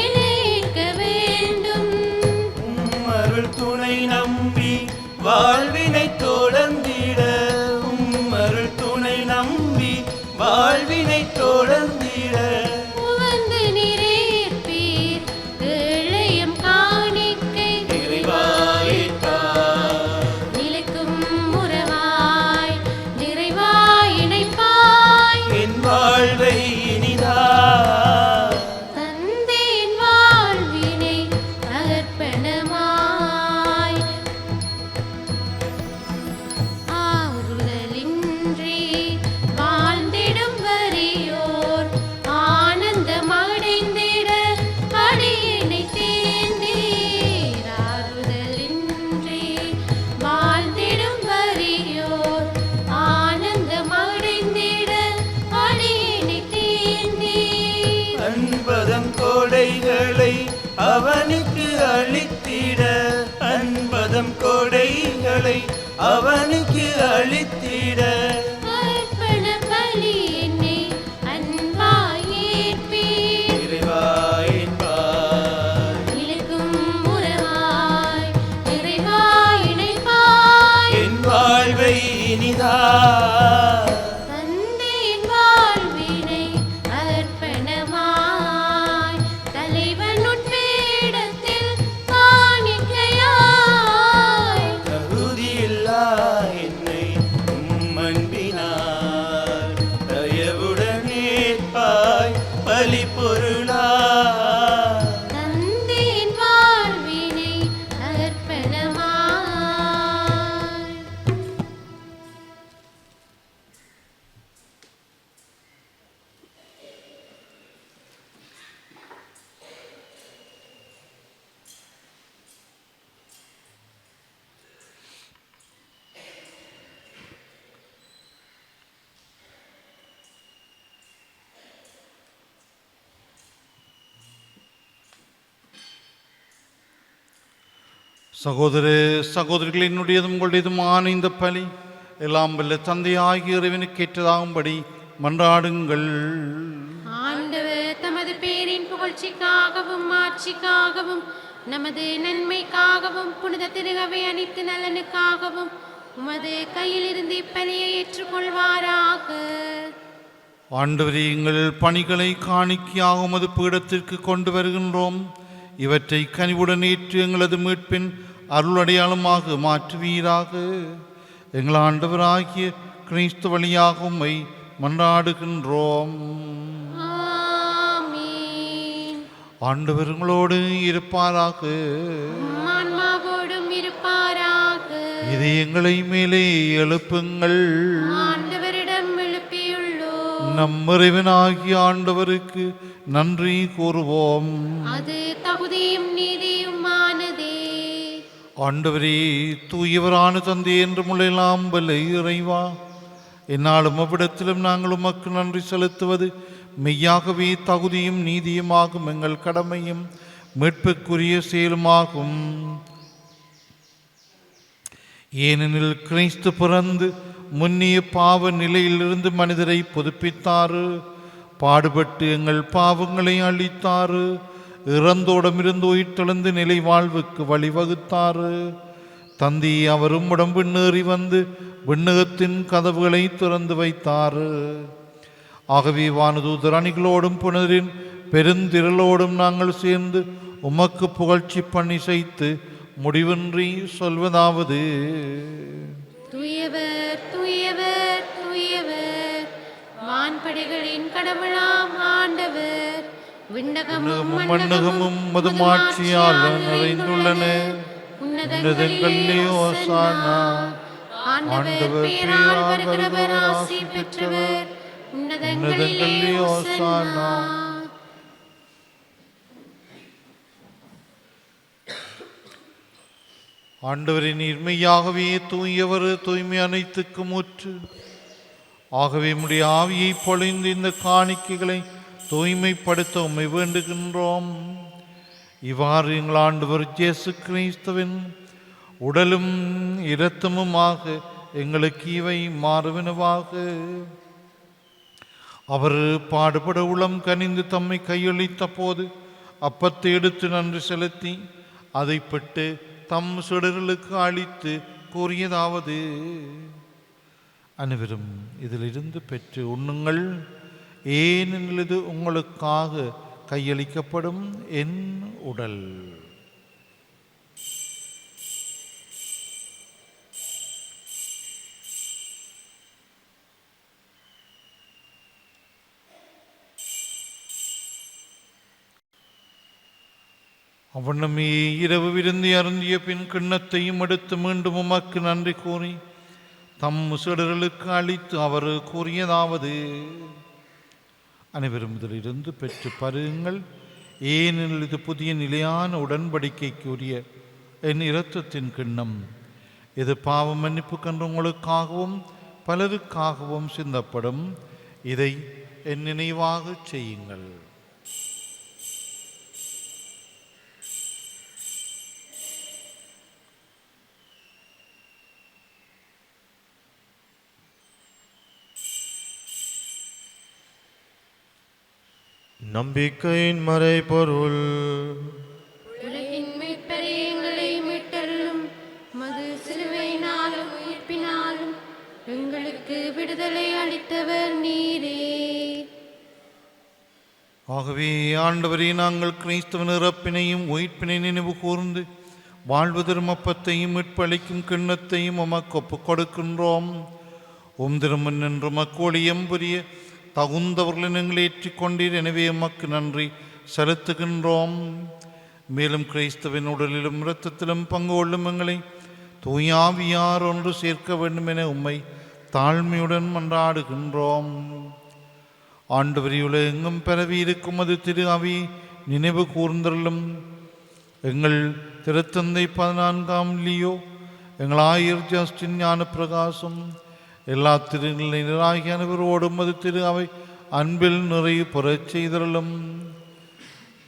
Speaker 2: என்னை ஏற்க வேண்டும்.
Speaker 1: அருள் துணை நம்பி வாழ்வினை தொடர்ந்திட, அருள் துணை நம்பி வாழ்வினை தொடர்ந்திட,
Speaker 2: உவந்து நிறைவேற்பீர் ஏழையம் காணிக்கை
Speaker 1: நிறைவாயிட்டார்.
Speaker 2: நிலைக்கும் உறவாய் நிறைவாய் இணைப்பாய்
Speaker 1: என் வாழ்வை இனிதா
Speaker 2: தந்தேன் வாழ்வினை அர்ப்பணமாய். ஆறுதலின்றி வாழ்ந்திடும் வறியோர் ஆனந்தமடைந்திட அடியினை தேர்ந்தீர். ஆறுதலின்றி வாழ்ந்திடும் வறியோர் ஆனந்தமடைந்திட அடியினை தேர்ந்தீர்.
Speaker 1: அன்பதம் கோடைகளை அவனுக்கு அளித்திட, அன்பதம் கோடைகளை அவனுக்கு அளித்திட,
Speaker 2: அர்ப்பண பலி என்னை அன்பாய் ஏற்பீர்.
Speaker 1: நிறைவாயிட்டார்.
Speaker 2: நிலைக்கும் உறவாய் நிறைவாய் இணைப்பாய்
Speaker 1: என் வாழ்வை இனிதா
Speaker 2: தந்தேன் வாழ்வினை
Speaker 4: சகோதர சகோதரிகள், என்னுடையதும் உங்களுடையதுமான இந்த பலி எல்லாம் வல்ல தந்தையாகிய இறைவனுக்கு ஏற்றதாகும்படி மன்றாடுங்கள்.
Speaker 2: ஆண்டவர் தமது பேரின் புகழ்ச்சிக்காகவும் ஆட்சிக்காகவும் நமது நன்மைக்காகவும் புனித திருகவை அனைத்து நலனுக்காகவும் உமது கையிலிருந்து இப்பலியை ஏற்றுக்கொள்வாராக.
Speaker 4: ஆண்டவரே, எங்கள் பணிகளை காணிக்கையாக உமது பீடத்திற்கு கொண்டு வருகின்றோம். இவற்றை கனிவுடன் ஏற்று எங்களது மீட்பின் அருளடையாளமாக மாற்றுவீராக. எங்கள் ஆண்டவராகிய கிறிஸ்து வழியாக உம்மை மன்றாடுகின்றோம்.
Speaker 2: ஆமென்.
Speaker 4: ஆண்டவர் உங்களோடு இருப்பாராக.
Speaker 2: ஆன்மாவோடும் இருப்பாராக.
Speaker 4: இது எங்களை மேலே எழுப்புங்கள்.
Speaker 2: ஆண்டவரிடம் எழுப்பியுள்ளோம்.
Speaker 4: நம் இறைவனாகிய ஆண்டவருக்கு நன்றி கூறுவோம்.
Speaker 2: அது தகுதியும் நீதியுமானதே.
Speaker 4: ஆண்டவரே, தூயவரான தந்தை என்று முளையெல்லாம் வல்ல இறைவா, என்னாலும் அவ்விடத்திலும் நாங்கள் உமக்கு நன்றி செலுத்துவது மெய்யாகவே தகுதியும் நீதியுமாகும், எங்கள் கடமையும் மீட்புக்குரிய செயலுமாகும். ஏனெனில் கிறிஸ்து பிறந்து முன்னிய பாவ நிலையிலிருந்து மனிதரை புதுப்பித்தாரு, பாடுபட்டு எங்கள் பாவங்களை அழித்தாரு, இறந்தோடமிருந்து உயிர்த்தெழுந்து நிலை வாழ்வுக்கு வழிவகுத்தாரு. தந்தி அவரும் உடம்பு நேறி வந்து விண்ணகத்தின் கதவுகளை திறந்து வைத்தாரு. ஆகவே வானதூதர் அணிகளோடும் புனிதரின் பெருந்திரளோடும் நாங்கள் சேர்ந்து உமக்கு புகழ்ச்சி பண்ணி செய்து முடிவின்றி சொல்வதாவது:
Speaker 2: தூயவர் தூயவர் தூயவர், வான்படைகளின் கடவுளாம் ஆண்டவர். விண்ணகமும்
Speaker 4: மண்ணகமும் மதுமாட்சியால் நிறைந்துள்ளன. உன்னதங்களிலே ஓசானா.
Speaker 2: ஆண்டவர் பேரால் வருகிறவர் ஆசி பெற்றவர். உன்னதங்களிலே ஓசானா.
Speaker 4: ஆண்டவரின் இன்மையாகவே தூயவர், தூய்மை அனைத்துக்கும் ஊற்று. ஆகவே உம்முடைய ஆவியை பொழிந்து இந்த காணிக்கைகளை தூய்மைப்படுத்த உம்மை வேண்டுகின்றோம். இவ்வாறு எங்கள் ஆண்டவர் இயேசு கிறிஸ்துவின் உடலும் இரத்தமுமாக எங்களுக்கு இவை மாறுவனவாக. அவர் பாடுபட உளம் கனிந்து தம்மை கையளித்த போது அப்பத்தை எடுத்து நன்றி செலுத்தி அதை பெற்று தம் சுடர்களுக்கு அளித்து கூறியதாவது: அனைவரும் இதிலிருந்து பெற்று உண்ணுங்கள், ஏனெனில் இது உங்களுக்காக கையளிக்கப்படும் என் உடல். அவ்வண்ணமே இரவு விருந்தி அருந்திய பின் கிண்ணத்தையும் எடுத்து மீண்டும் உமக்கு நன்றி கூறி தம் சீடர்களுக்கு அளித்து அவர் கூறியதாவது: அனைவரும் இதிலிருந்து பெற்று பருகுங்கள், ஏனெனில் இது புதிய நிலையான உடன்படிக்கைக்குரிய என் இரத்தத்தின் கிண்ணம். இது பாவ மன்னிப்பு கண்டு உங்களுக்காகவும் பலருக்காகவும் சிந்தப்படும். இதை என் நினைவாக செய்யுங்கள்.
Speaker 6: நம்பிக்கையின் மறைபொருள்.
Speaker 2: உலகின் மீட்பரே, எங்களை மீட்டருளும். மது சிலுவையினாலும் உயிர்ப்பினாலும் எங்களுக்கு விடுதலை அளித்தவர் நீரே.
Speaker 4: ஆகவே ஆண்டவரே, நாங்கள் கிறிஸ்துவின் இறப்பினையும் உயிர்ப்பினை நினைவு கூர்ந்து வாழ்வு திருமப்பத்தையும் மீட்பளிக்கும் கிண்ணத்தையும் உமக்கு ஒப்புக் கொடுக்கின்றோம். உம் திருமன் என்று மக்கோழியம் புரிய தகுந்தவர்களை நீங்கள் ஏற்றிக்கொண்டீர். எனவே உமக்கு நன்றி செலுத்துகின்றோம். மேலும் கிறிஸ்துவின் உடலிலும் இரத்தத்திலும் பங்கு கொள்ளும் எங்களை தூயாவியார் ஒன்று சேர்க்க வேண்டும் என உம்மை தாழ்மையுடன் மன்றாடுகின்றோம். ஆண்டவரே, உலகெங்கும் பரவி இருக்கும் அது திரு அவி நினைவு கூர்ந்தருளும். எங்கள் திருத்தந்தை 14ஆம் லியோ, எங்கள் ஆயர் ஜஸ்டின் ஞான பிரகாசம், எல்லா திருநிலையினராகிய அனைவரோடும் அது திரு அவை அன்பில் நிறைய புறச் செய்தருளும்.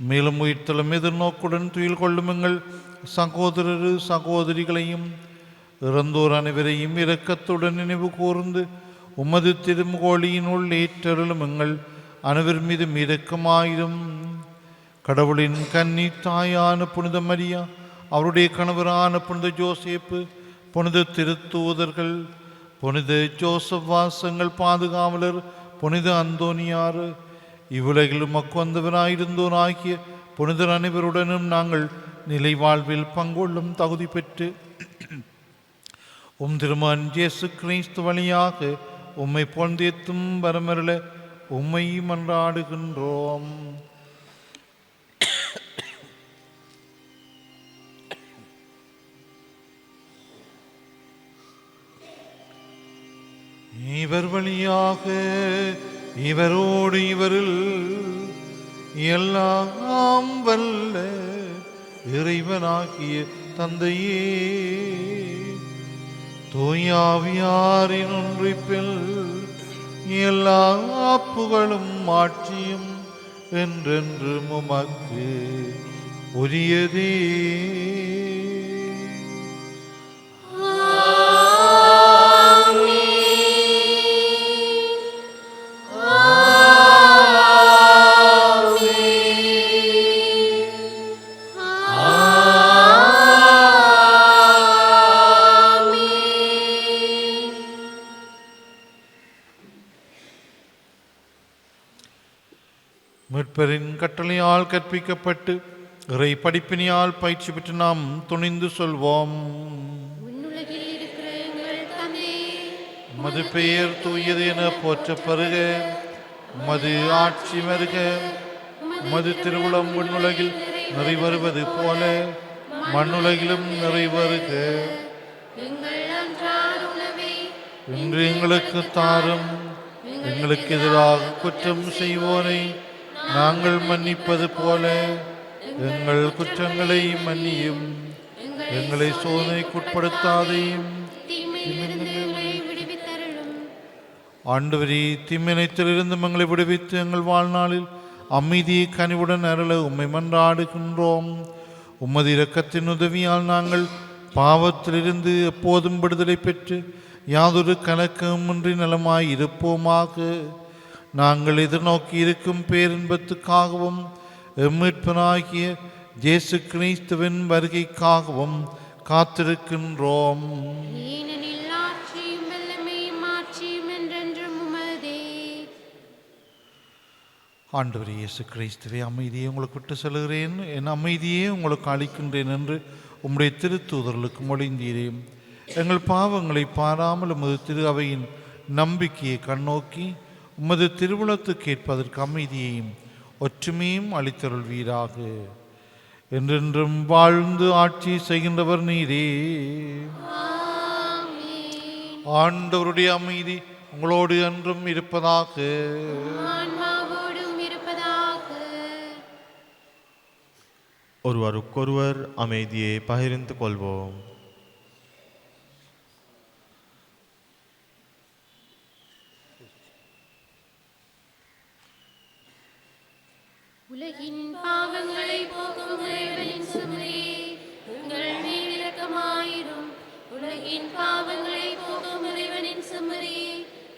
Speaker 4: மேலும் உயிர்த்தலும் எதிர்நோக்குடன் துயில் கொள்ளும் எங்கள் சகோதரர் சகோதரிகளையும் இறந்தோர் அனைவரையும் இரக்கத்துடன் நினைவு கூர்ந்து உமது திருமுகோழியினுள் ஏற்றருளும் எங்கள் அனைவர் மீதும் இரக்கமாயிரும். கடவுளின் கன்னி தாயான புனித மரியா, அவருடைய கணவரான புனித ஜோசேப்பு, புனித திருத்தூதர்கள், புனித ஜோசப் வாசங்கள் பாதுகாவலர், புனித அந்தோனியார், இவ்வுலகில் உமக்கு வந்தவராயிருந்தோர் ஆகிய புனிதர் அனைவருடனும் நாங்கள் நிலை வாழ்வில் பங்கொள்ளும் தகுதி பெற்று திருமகன் இயேசு கிறிஸ்து வழியாக உம்மை பொழுந்தேத்தும் வரமருள உம்மை மன்றாடுகின்றோம். இவர் வழியாக இவரோடு இவரில் எல்லாம் வல்ல இறைவனாகிய தந்தையே, தூயாவியாரின் ஒன்றிப்பில் எல்லா புகழும் ஆட்சியும் என்றென்றும் உமக்கு உரியதே. மீட்பரின் கட்டளையால் கற்பிக்கப்பட்டு இறை படிப்பினியால் பயிற்சி பெற்று நாம் துணிந்து சொல்வோம். உமது பெயர் தூயது என போற்ற பருக, உமது ஆட்சி வருக, உமது திருவுளம் விண்ணுலகில் நிறைவேறுவது போல மண்ணுலகிலும் நிறைவேறுக. இன்று எங்களுக்கு தாரும், எங்களுக்கு எதிராக குற்றம் செய்வோரை நாங்கள் மன்னிப்பது போல எங்கள் குற்றங்களை மன்னியும், எங்களை சோதனைக்குட்படுத்தாதையும். ஆண்டவரே, தீமைத்திலிருந்து எங்களை விடுவித்து எங்கள் வாழ்நாளில் அமைதியை கனிவுடன் அருள உம்மை மன்றாடுகின்றோம். உமது இரக்கத்தின் உதவியால் நாங்கள் பாவத்திலிருந்து எப்போதும் விடுதலை பெற்று யாதொரு கலக்கமின்றி நலமாய் இருப்போமாக. நாங்கள் எதிர்நோக்கி இருக்கும் பேரின்பத்துக்காகவும் எம்மீட்பனாகிய இயேசு கிறிஸ்துவின் வருகைக்காகவும் காத்திருக்கின்றோம். ஆண்டவர் இயேசு கிறிஸ்துவே, அமைதியை உங்களுக்கு விட்டு செல்கிறேன், என் அமைதியே உங்களுக்கு அளிக்கின்றேன் என்று உம்முடைய திருத்தூதர்களுக்கு மொழிந்தீரே. எங்கள் பாவங்களை பாராமல் உமது திரு அவையின் நம்பிக்கையை கண்ணோக்கி உமது திருவுளத்துக்கு கேட்பதற்கு அமைதியையும் ஒற்றுமையும் அளித்தருள்வீராக. என்றென்றும் வாழ்ந்து ஆட்சி செய்கின்றவர் நீரே. ஆண்டவருடைய அமைதி உங்களோடு என்றும் இருப்பதாக.
Speaker 8: ஒருவருக்கொருவர் அமைதியை பகிர்ந்து கொள்வோம்.
Speaker 2: உலகின் பாவங்களை போக்கும் இறைவனின் சுமரியே, எங்கள் மேல் இரக்கமாயிரும். உலகின் பாவங்களை போக்கும் இறைவனின் சுமரியே,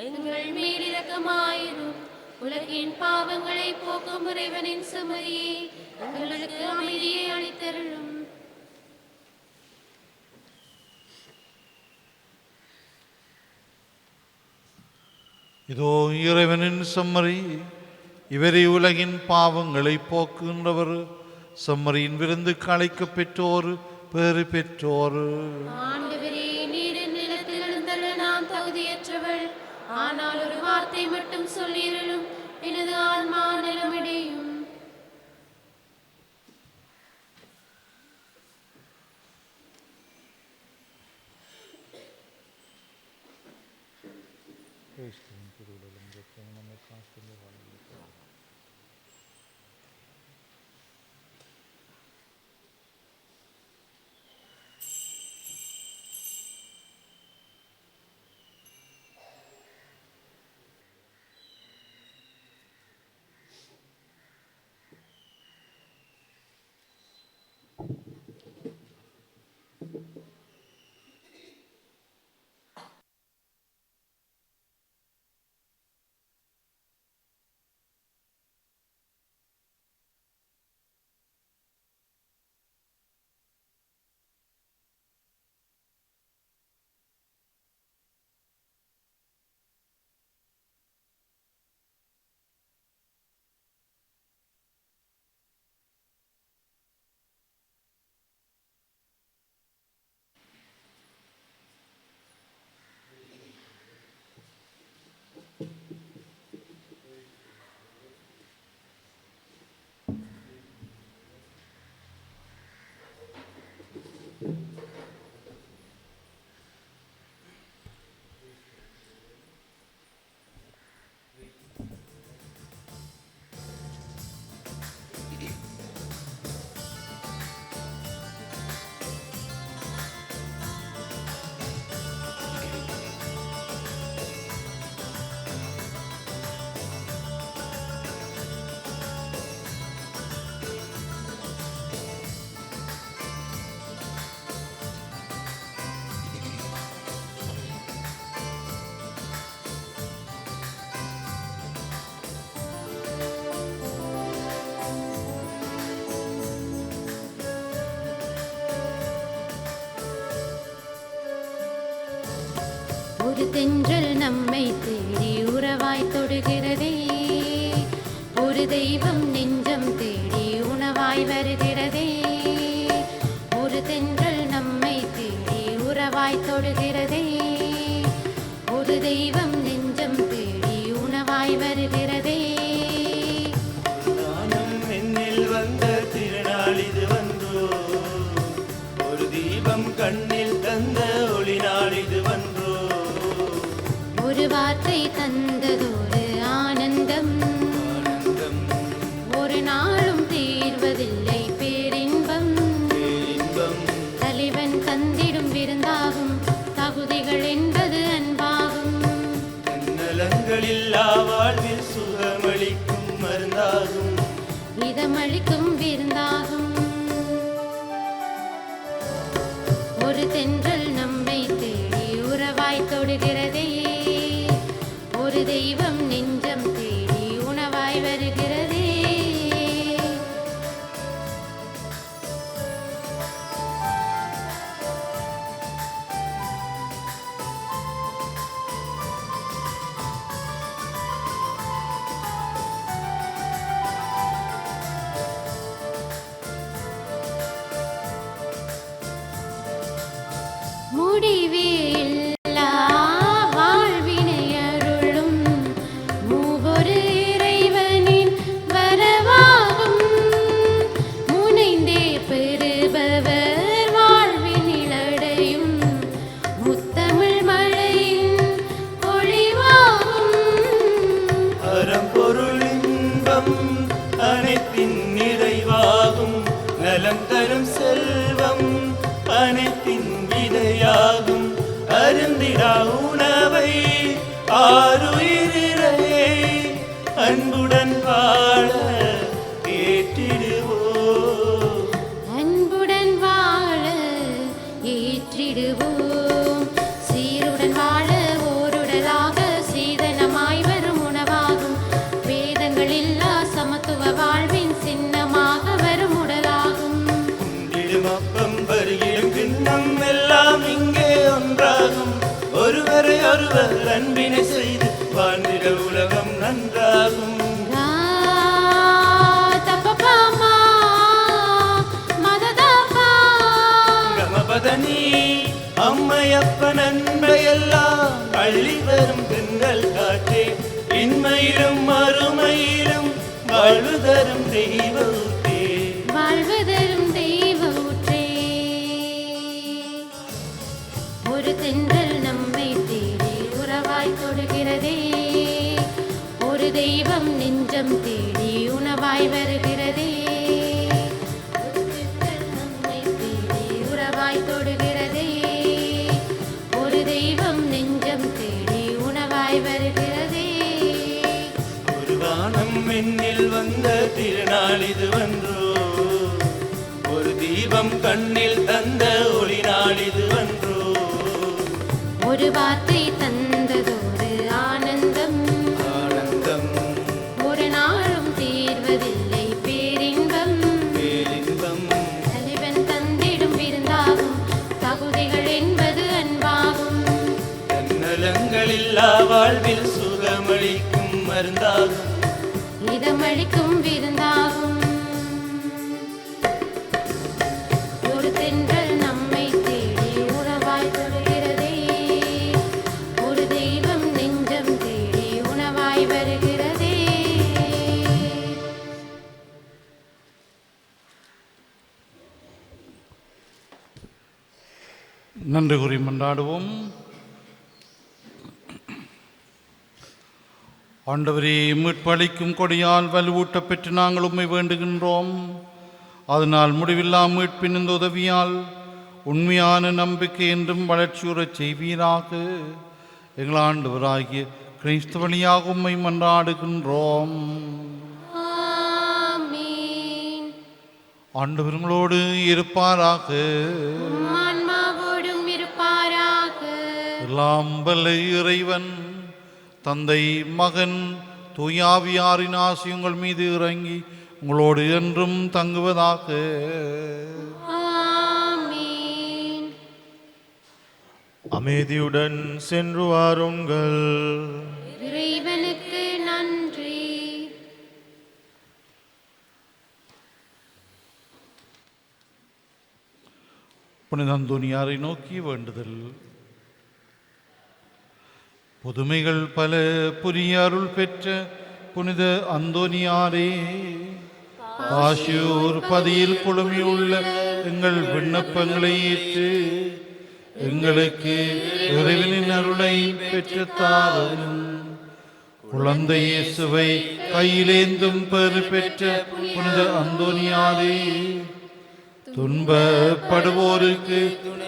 Speaker 2: எங்கள் மேல் இரக்கமாயிரும். உலகின் பாவங்களை போக்கும் இறைவனின் சுமரியே, எங்களுக்கு அமைதியை அளித்தருளும்.
Speaker 4: இதோ இறைவனின் செம்மறி, இவரை உலகின் பாவங்களை போக்குகின்றவர். செம்மறியின் விருந்துக்கு அழைக்க பெற்றோர் பேறு பெற்றோர்.
Speaker 2: ஆண்டவரே, நீர் நிலத்தில் எழுந்தருள நான் தகுதியற்றவள், ஆனால் ஒரு வார்த்தை மட்டும் சொல்லீரலும் எனது ஆன்மா நலமடையும். ஒரு தென்றல் நம்மை தேடி உறவாய் தொடுகிறதே, ஒரு தெய்வம் நெஞ்சம் தேடி உணவாய் வருகிறதே. ஒரு தென்றல் நம்மை தேடி உறவாய் தொடுகிறதே, ஒரு தெய்வம் நெஞ்சம் தேடி உணவாய் வருகிறதே.
Speaker 1: நானும் என்னில் வந்த திருநாள் இது வந்தோ, ஒரு தீபம் கண்ணில் தந்த ஒளி நாள் இது வந்தோ.
Speaker 2: ஒரு வார்த்தை தந்ததொரு ஆனந்தம், ஒரு நாளும் தீர்வதில்லை பேரின்பம். தலைவன் தந்திடும் விருந்தாகும், தகுதிகள் என்பது அன்பாகும்.
Speaker 1: நலங்களில்லா வாழ்வில் சுகமளிக்கும் மருந்தாகும்,
Speaker 2: இதமளிக்கும் விருந்தாகும். ஒரு தென்றல் நம்மை தேடி உறவாய் தொடுகிறதே, ஒரு தெய்வம் நெஞ்சம் தேடி உணவாய் வருகிறதே. முடிவில்லா வாழ்வினை அருளும் மூவொரு இறைவனின் வரவாகும், முனைந்தே பெறுபவர் வாழ்வினில் அடையும் முத்தமிழ் மழையின் பொழிவாகும்.
Speaker 1: அறம்பொருள் இன்பம் அனைத்தின் நிறைவாகும், நலம் தரும் செல்வம் அனைத்தின் விதையாகும். அருந்திடா உணவை ஆருயிரிழையை அன்புடன் வாழ ஏற்றிடுவோம்,
Speaker 2: அன்புடன் வாழ ஏற்றிடுவோம். சீருடன் வாழ ஓருடலாக சீதனமாய் வரும் உணவாகும், வேதங்கள் இல்லா சமத்துவ வாழ்வின் சின்னமாக வரும் உடலாகும்.
Speaker 1: உண்டிடும் அப்பம் வருகிடும் கிண்ணம் எல்லாம் இங்கே ஒன்றாகும், ஒருவரை ஒருவர் அன்பினை செய்து வாழ்ந்திட உலகம் நன்றாகும்.
Speaker 2: தப்பமா மததப்பா
Speaker 1: கமபதனி அம்மையப்பன் அன்பையெல்லாம் அள்ளி வரும் தென்றல் காற்றே, இன்மையிலும் மறுமையிலும் வாழ்வு தரும் தெய்வ ஊற்றே.
Speaker 2: வாழ்வதரும் தெய்வ ஊற்றே. ஒரு தென்றல் நம்மை தேடி உறவாய் தொடுகிறதே, ஒரு தெய்வம் நெஞ்சம் தேடி உணவாய் வருகிறதே. ஒரு தென்றல் நம்மை தேடி உறவாய் தொடுகிறதே, ஒரு தெய்வம் நெஞ்சம் தேடி உணவாய் வருகிறதே.
Speaker 1: ஒரு வானம் என்னில் வந்த திருநாள் இது வந்தோ, ஒரு தீபம் கண்ணில் தந்த ஒளி நாள் இது வந்தோ.
Speaker 2: ஒரு வார்த்தை தந்ததொரு ஆனந்தம்,
Speaker 1: ஆனந்தம்
Speaker 2: ஒரு நாளும் தீர்வதில்லை பேரின்பம்.
Speaker 1: பேரின்பம்
Speaker 2: தலைவன் தந்திடும் விருந்தாகும், தகுதிகள் என்பது அன்பாகும்.
Speaker 1: நலங்களில்லா வாழ்வில் சுகமளிக்கும் மருந்தாகும்,
Speaker 2: இதமளிக்கும் விருந்தாகும். ஒரு தென்றல் நம்மை தேடி உறவாய் தொடுகிறதே, ஒரு தெய்வம் நெஞ்சம் தேடி உணவாய் வருகிறதே.
Speaker 4: நன்றி கூறி மன்றாடுவோம். ஆண்டவரே, மீட்பளிக்கும் கொடியால் வலுவூட்டப் பெற்று நாங்கள் உம்மை வேண்டுகின்றோம். அதனால் முடிவில்லா மீட்பின் இந்த உதவியால் உண்மையான நம்பிக்கை என்றும் வளர்ச்சியுறச் செய்வீராக. எங்கள் ஆண்டவராகிய கிறிஸ்து வழியாக உம்மை மன்றாடுகின்றோம்.
Speaker 2: ஆமென்.
Speaker 4: ஆண்டவர்களோடு இருப்பாராக.
Speaker 2: ஆன்மாவோடும் இருப்பாராக.
Speaker 4: எல்லாம் வல்ல இறைவன் தந்தை, மகன், தூயாவியாரின் ஆசி உங்கள் மீது இறங்கி உங்களோடு என்றும் தங்குவதாக.
Speaker 2: ஆமென்.
Speaker 8: அமைதியுடன் சென்று வாருங்கள்.
Speaker 2: இறைவனுக்கு நன்றி.
Speaker 4: புனித அந்தோனியாரை நோக்கி வேண்டுதல். புதுமைகள் பல புரிய அருள் பெற்ற புனித அந்தோனியாரே, ஆசியோர் பதியில் குழுமியுள்ள எங்கள் விண்ணப்பங்களை ஏற்று எங்களுக்கு இறைவனின் அருளை பெற்று தாரும். குழந்தை இயேசுவை கையிலேந்தும் பெறு பெற்ற புனித அந்தோனியாரே, துன்பப்படுவோருக்கு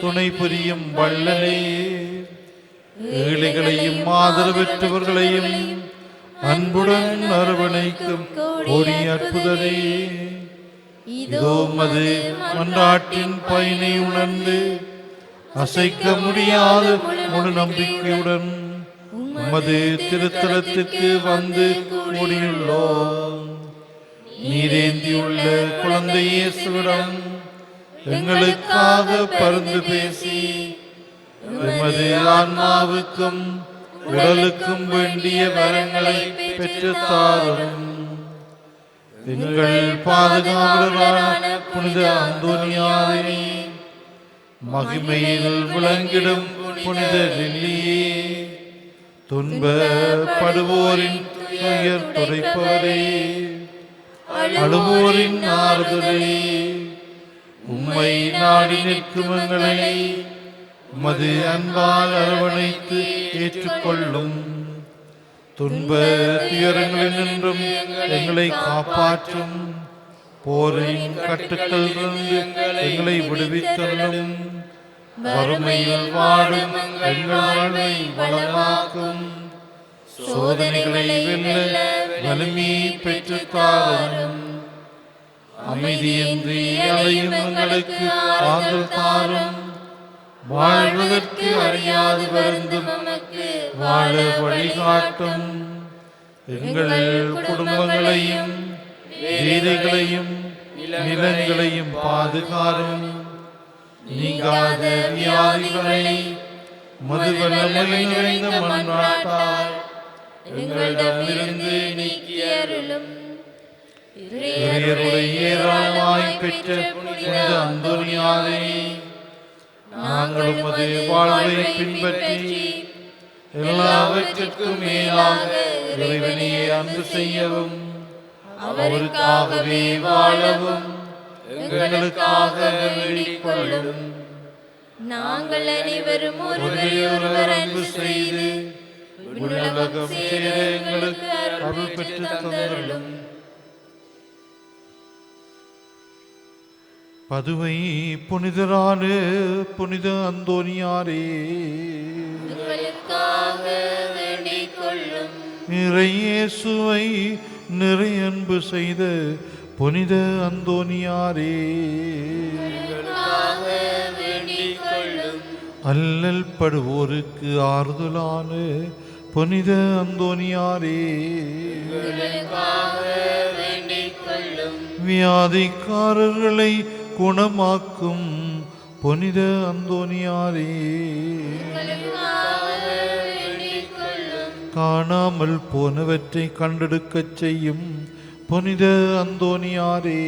Speaker 4: துணை புரியும் வள்ளலே, ஏழைகளையும் ஆதரவற்றவர்களையும் அன்புடன் அரவணைக்கும் கொடி அற்புதரே, இதோ மது மன்றாட்டின் பயனை உணர்ந்து அசைக்க முடியாத முழு நம்பிக்கையுடன் உமது திருத்தலத்துக்கு வந்து கூடியுள்ளோம். நீரேந்தியுள்ள குழந்தை இயேசுவிடம் எங்களுக்காக பரிந்து பேசி எமது ஆன்மாவுக்கும் உடலுக்கும் வேண்டிய வரங்களை பெற்று தாரும். எங்கள் பாதுகாவலரான புனித அந்தோனியாரே, மகிமையில் விளங்கிடும் புனித லில்லியே, துன்பப்படுவோரின் துயர் துடைப்பவரே, அழுவோரின் ஆறுதலே, உம்மை நாடி நிற்கும் எங்களை உமது அன்பால் அரவணைத்து ஏற்றுக்கொள்ளும். துன்ப துயரங்களினின்றும் எங்களை காப்பாற்றும். போரின் கட்டுக்களிலிருந்து எங்களை விடுவித்தள்ளும். வறுமையில் வாடும் எங்கள் வாழ்வை வளமாக்கும். சோதனைகளை வெல்ல வலிமையை பெற்று தாரும். அமைதியின்றி அலையும் எங்களுக்கு ஆதல் தாரும். வாழ்வதற்கு அறியாது வருந்தும் வாழ வழிகாட்டும். எங்கள் குடும்பங்களையும் வீடுகளையும் நிலங்களையும் பாதுகாரும். நீங்காத வியாதிகளை மதுவலமை நிறைந்த மன்றாட்டால் எங்களிடமிருந்து நீக்கி அருளும். ஏராளமாய் பெற்ற புனித அந்தோனியாரே, நாங்கள் உமது வாழ்வை பின்பற்றி எல்லாவற்றிற்கும் மேலாக இறைவனையே அன்பு செய்யவும் அவருக்காகவே வாழவும் எங்களுக்காக வேண்டிக் கொள்ளும்.
Speaker 2: நாங்கள் அனைவரும் ஒருவர் அன்பு செய்து
Speaker 4: உலகம் சேர எங்களுக்கு அருள் பெற்று தந்தருளும். பதுவை புனிதரான புனித அந்தோனியாரே,
Speaker 2: எங்களுக்காக வேண்டிக் கொள்ளும்.
Speaker 4: இறையேசுவை நிறைய அன்பு செய்த புனித அந்தோனியாரே,
Speaker 2: எங்களுக்காக வேண்டிக் கொள்ளும்.
Speaker 4: அல்லல் படுவோருக்கு ஆறுதலான புனித அந்தோனியாரே,
Speaker 2: எங்களுக்காக வேண்டிக் கொள்ளும்.
Speaker 4: வியாதிக்காரர்களை குணமாக்கும் புனித அந்தோனியாரே,
Speaker 2: எங்களுக்காக வேண்டிக் கொள்ளும்.
Speaker 4: காணாமல் போனவற்றை கண்டெடுக்கச் செய்யும் புனித அந்தோனியாரே,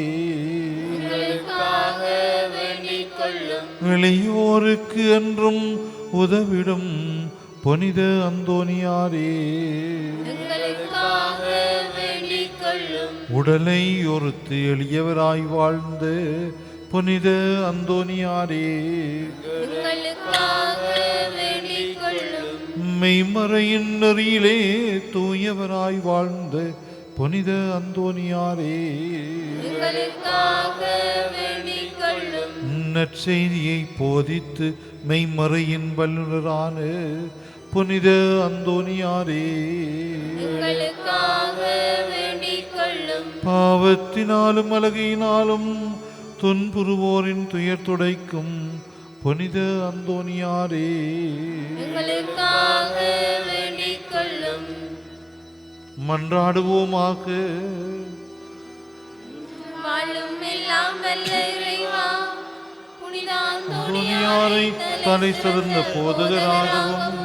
Speaker 2: எங்களுக்காக வேண்டிக் கொள்ளும்.
Speaker 4: எளியோருக்கு என்றும் உதவிடும் புனித அந்தோனியாரே,
Speaker 2: எங்களுக்காக வேண்டிக் கொள்ளும்.
Speaker 4: உடலை ஒருத்து எளியவராய் வாழ்ந்த புனித அந்தோனியாரே,
Speaker 2: எங்களுக்காக வேண்டிக் கொள்ளும்.
Speaker 4: மெய்மறையின் நெறியிலே தூயவராய் வாழ்ந்த புனித அந்தோனியாரே,
Speaker 2: எங்களுக்காக வேண்டிக் கொள்ளும்.
Speaker 4: நற்செய்தியை போதித்து மெய்மறையின் வல்லுனரான புனித அந்தோனியாரே,
Speaker 2: எங்களுக்காக வேண்டிக் கொள்ளும்.
Speaker 4: பாவத்தினாலும் அழகையினாலும் துன்புறுவோரின் துயர் துடைக்கும் புனித அந்தோனியாரே,
Speaker 2: எங்களுக்காக வேண்டிக் கொள்ளும்.
Speaker 4: மன்றாடுவோமாக.
Speaker 2: வாழும் எல்லாம் வல்ல இறைவா, புனித
Speaker 4: துணியாரை தலை சிறந்த போதகராகவும்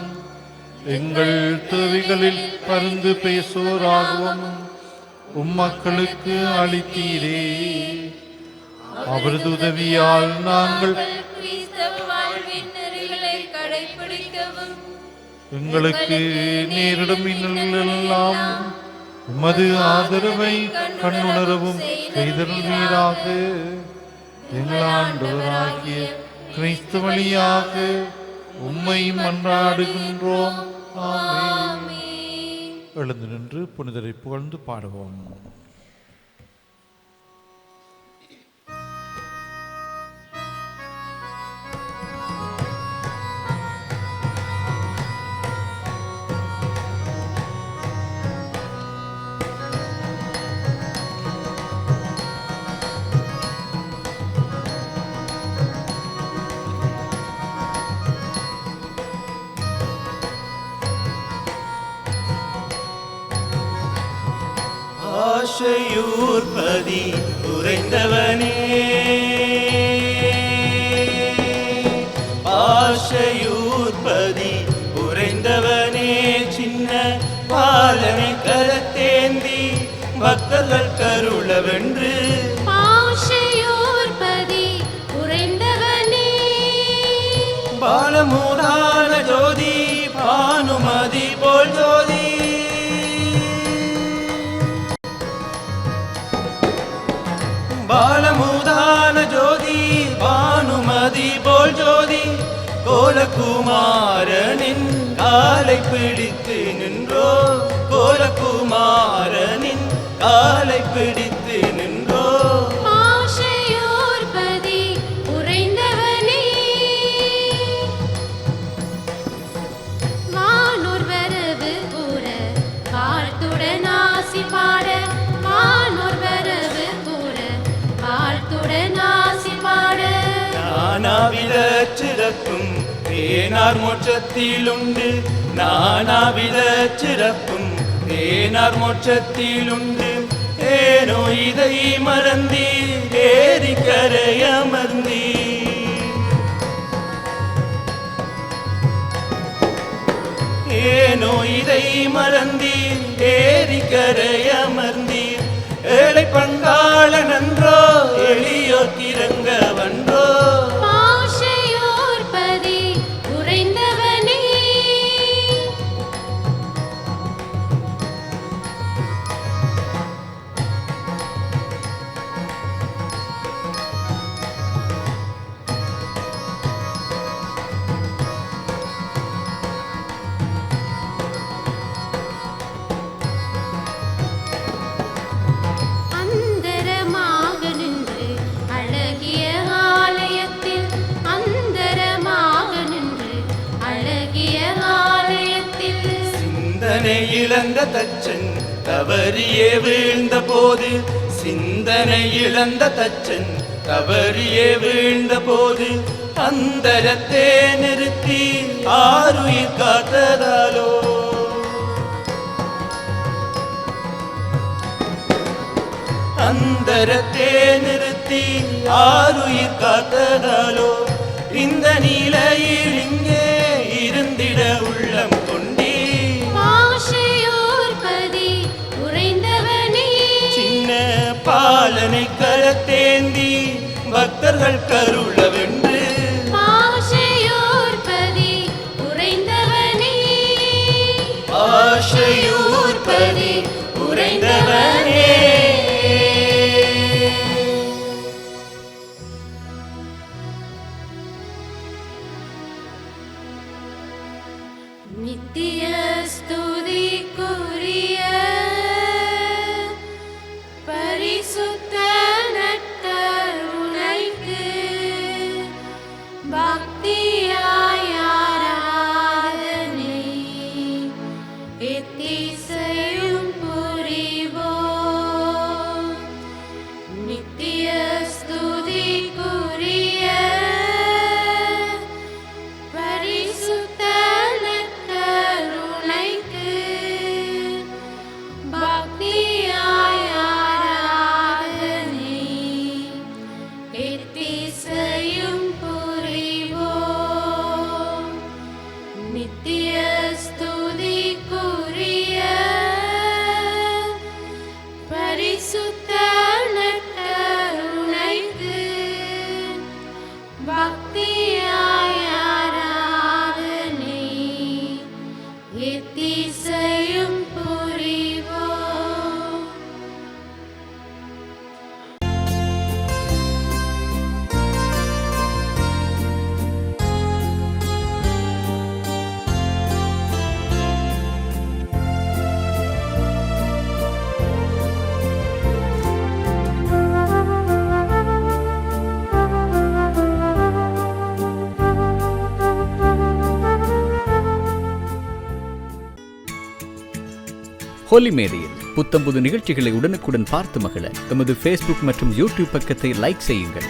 Speaker 4: எங்கள் தேவைகளில் பரிந்து பேசுவோராகவும் உம்மக்களுக்கு அளித்தீரே. அவரது உதவியால் நாங்கள் எங்களுக்கு நேரிடும் இன்னலெல்லாம் உமது ஆதரவை கண்ணுணரவும் செய்தருள்வீராக. எங்கள் ஆண்டவராகிய கிறிஸ்து வழியாக உம்மை மன்றாடுகின்றோம். ஆமென். எழுந்து நின்று புனிதரை புகழ்ந்து பாடுவோம்.
Speaker 1: ஆசையூர்பதி உறைந்தவனே, ஆசையூர்பதி உறைந்தவனே, சின்ன பாலனை கரத்தேந்தி பக்தர்கள் கருளவென்று
Speaker 2: ஆசையூர்பதி உறைந்தவனே,
Speaker 1: பாலமூதான ஜோதி பானுமதி போல் ஜோதி, பாலமூதான ஜோதி பானுமதி போல் ஜோதி, கோலகுமாரனின் காலை பிடித்து நின்றோ, கோலகுமாரனின் காலை பிடித்து நின்றோ.
Speaker 2: ஆசையூர்பதி உறைந்தவனே, வானோர் வரவு கூற வாழ்த்துடன் ஆசி பாட, வானோர் வரவு கூற வாழ்த்துடன் ஆசி பாட.
Speaker 1: நானாவித சிறப்பும் தேனார் மோட்சத்திலுண்டு, நானாவித சிறப்பும் தேனார் மோட்சத்திலுண்டு, ஏனோ இதை மறந்தி ஏரிக்கரை அமர்ந்தி, ஏனோ இதை மறந்தி ஏரிக்கரை அமர்ந்தி, ஏழை பங்காள நன்றோ எளியோர் கிறங்க வன்றோ.
Speaker 2: ஆசையூர்பதி உறைந்தவனே, அந்தரமாக நின்று அழகிய ஆலயத்தில், அந்தரமாக நின்று அழகிய ஆலயத்தில்,
Speaker 1: சிந்தனை இழந்த தச்சன் தவறியே வீழ்ந்த போது, சிந்தனை இழந்த தச்சன் தவறியே வீழ்ந்த போது, அந்தரத்தே நிறுத்தி ஆருயிர் காத்ததாலோ, அந்தரத்தே நிறுத்தி ஆருயிர் காத்ததாலோ, இந்த நிலையில் இங்கே இருந்திட உள்ளம் கொண்டீ.
Speaker 2: ஆசையூர்பதி உறைந்தவனே,
Speaker 1: சின்ன பாலனை கரத்தேந்தி பக்தர்கள் கருளவென்று,
Speaker 2: ஆசையூர்பதி உறைந்தவனே,
Speaker 1: ஆசையூர்பதி உறைந்தவனே.
Speaker 2: நித்திய ஸ்துதிக்குரிய பரிசுத்த நற்கருணைக்கு பக்தியாய் ஆராதனை எத்திசையும் புரிவோம். நித்திய ஸ்துதிக்குரிய பரிசுத்த நற்கருணைக்கு நித்திய ஸ்துதிக்குரிய பரிசுத்த நற்கருணைக்கு பக்தியாய் ஆராதனை எத்திசையும் புரிவோம்.
Speaker 9: ஹோலி மேடையில் புத்தம்புது நிகழ்ச்சிகளை உடனுக்குடன் பார்த்து மகிழ எமது ஃபேஸ்புக் மற்றும் யூடியூப் பக்கத்தை லைக் செய்யுங்கள்.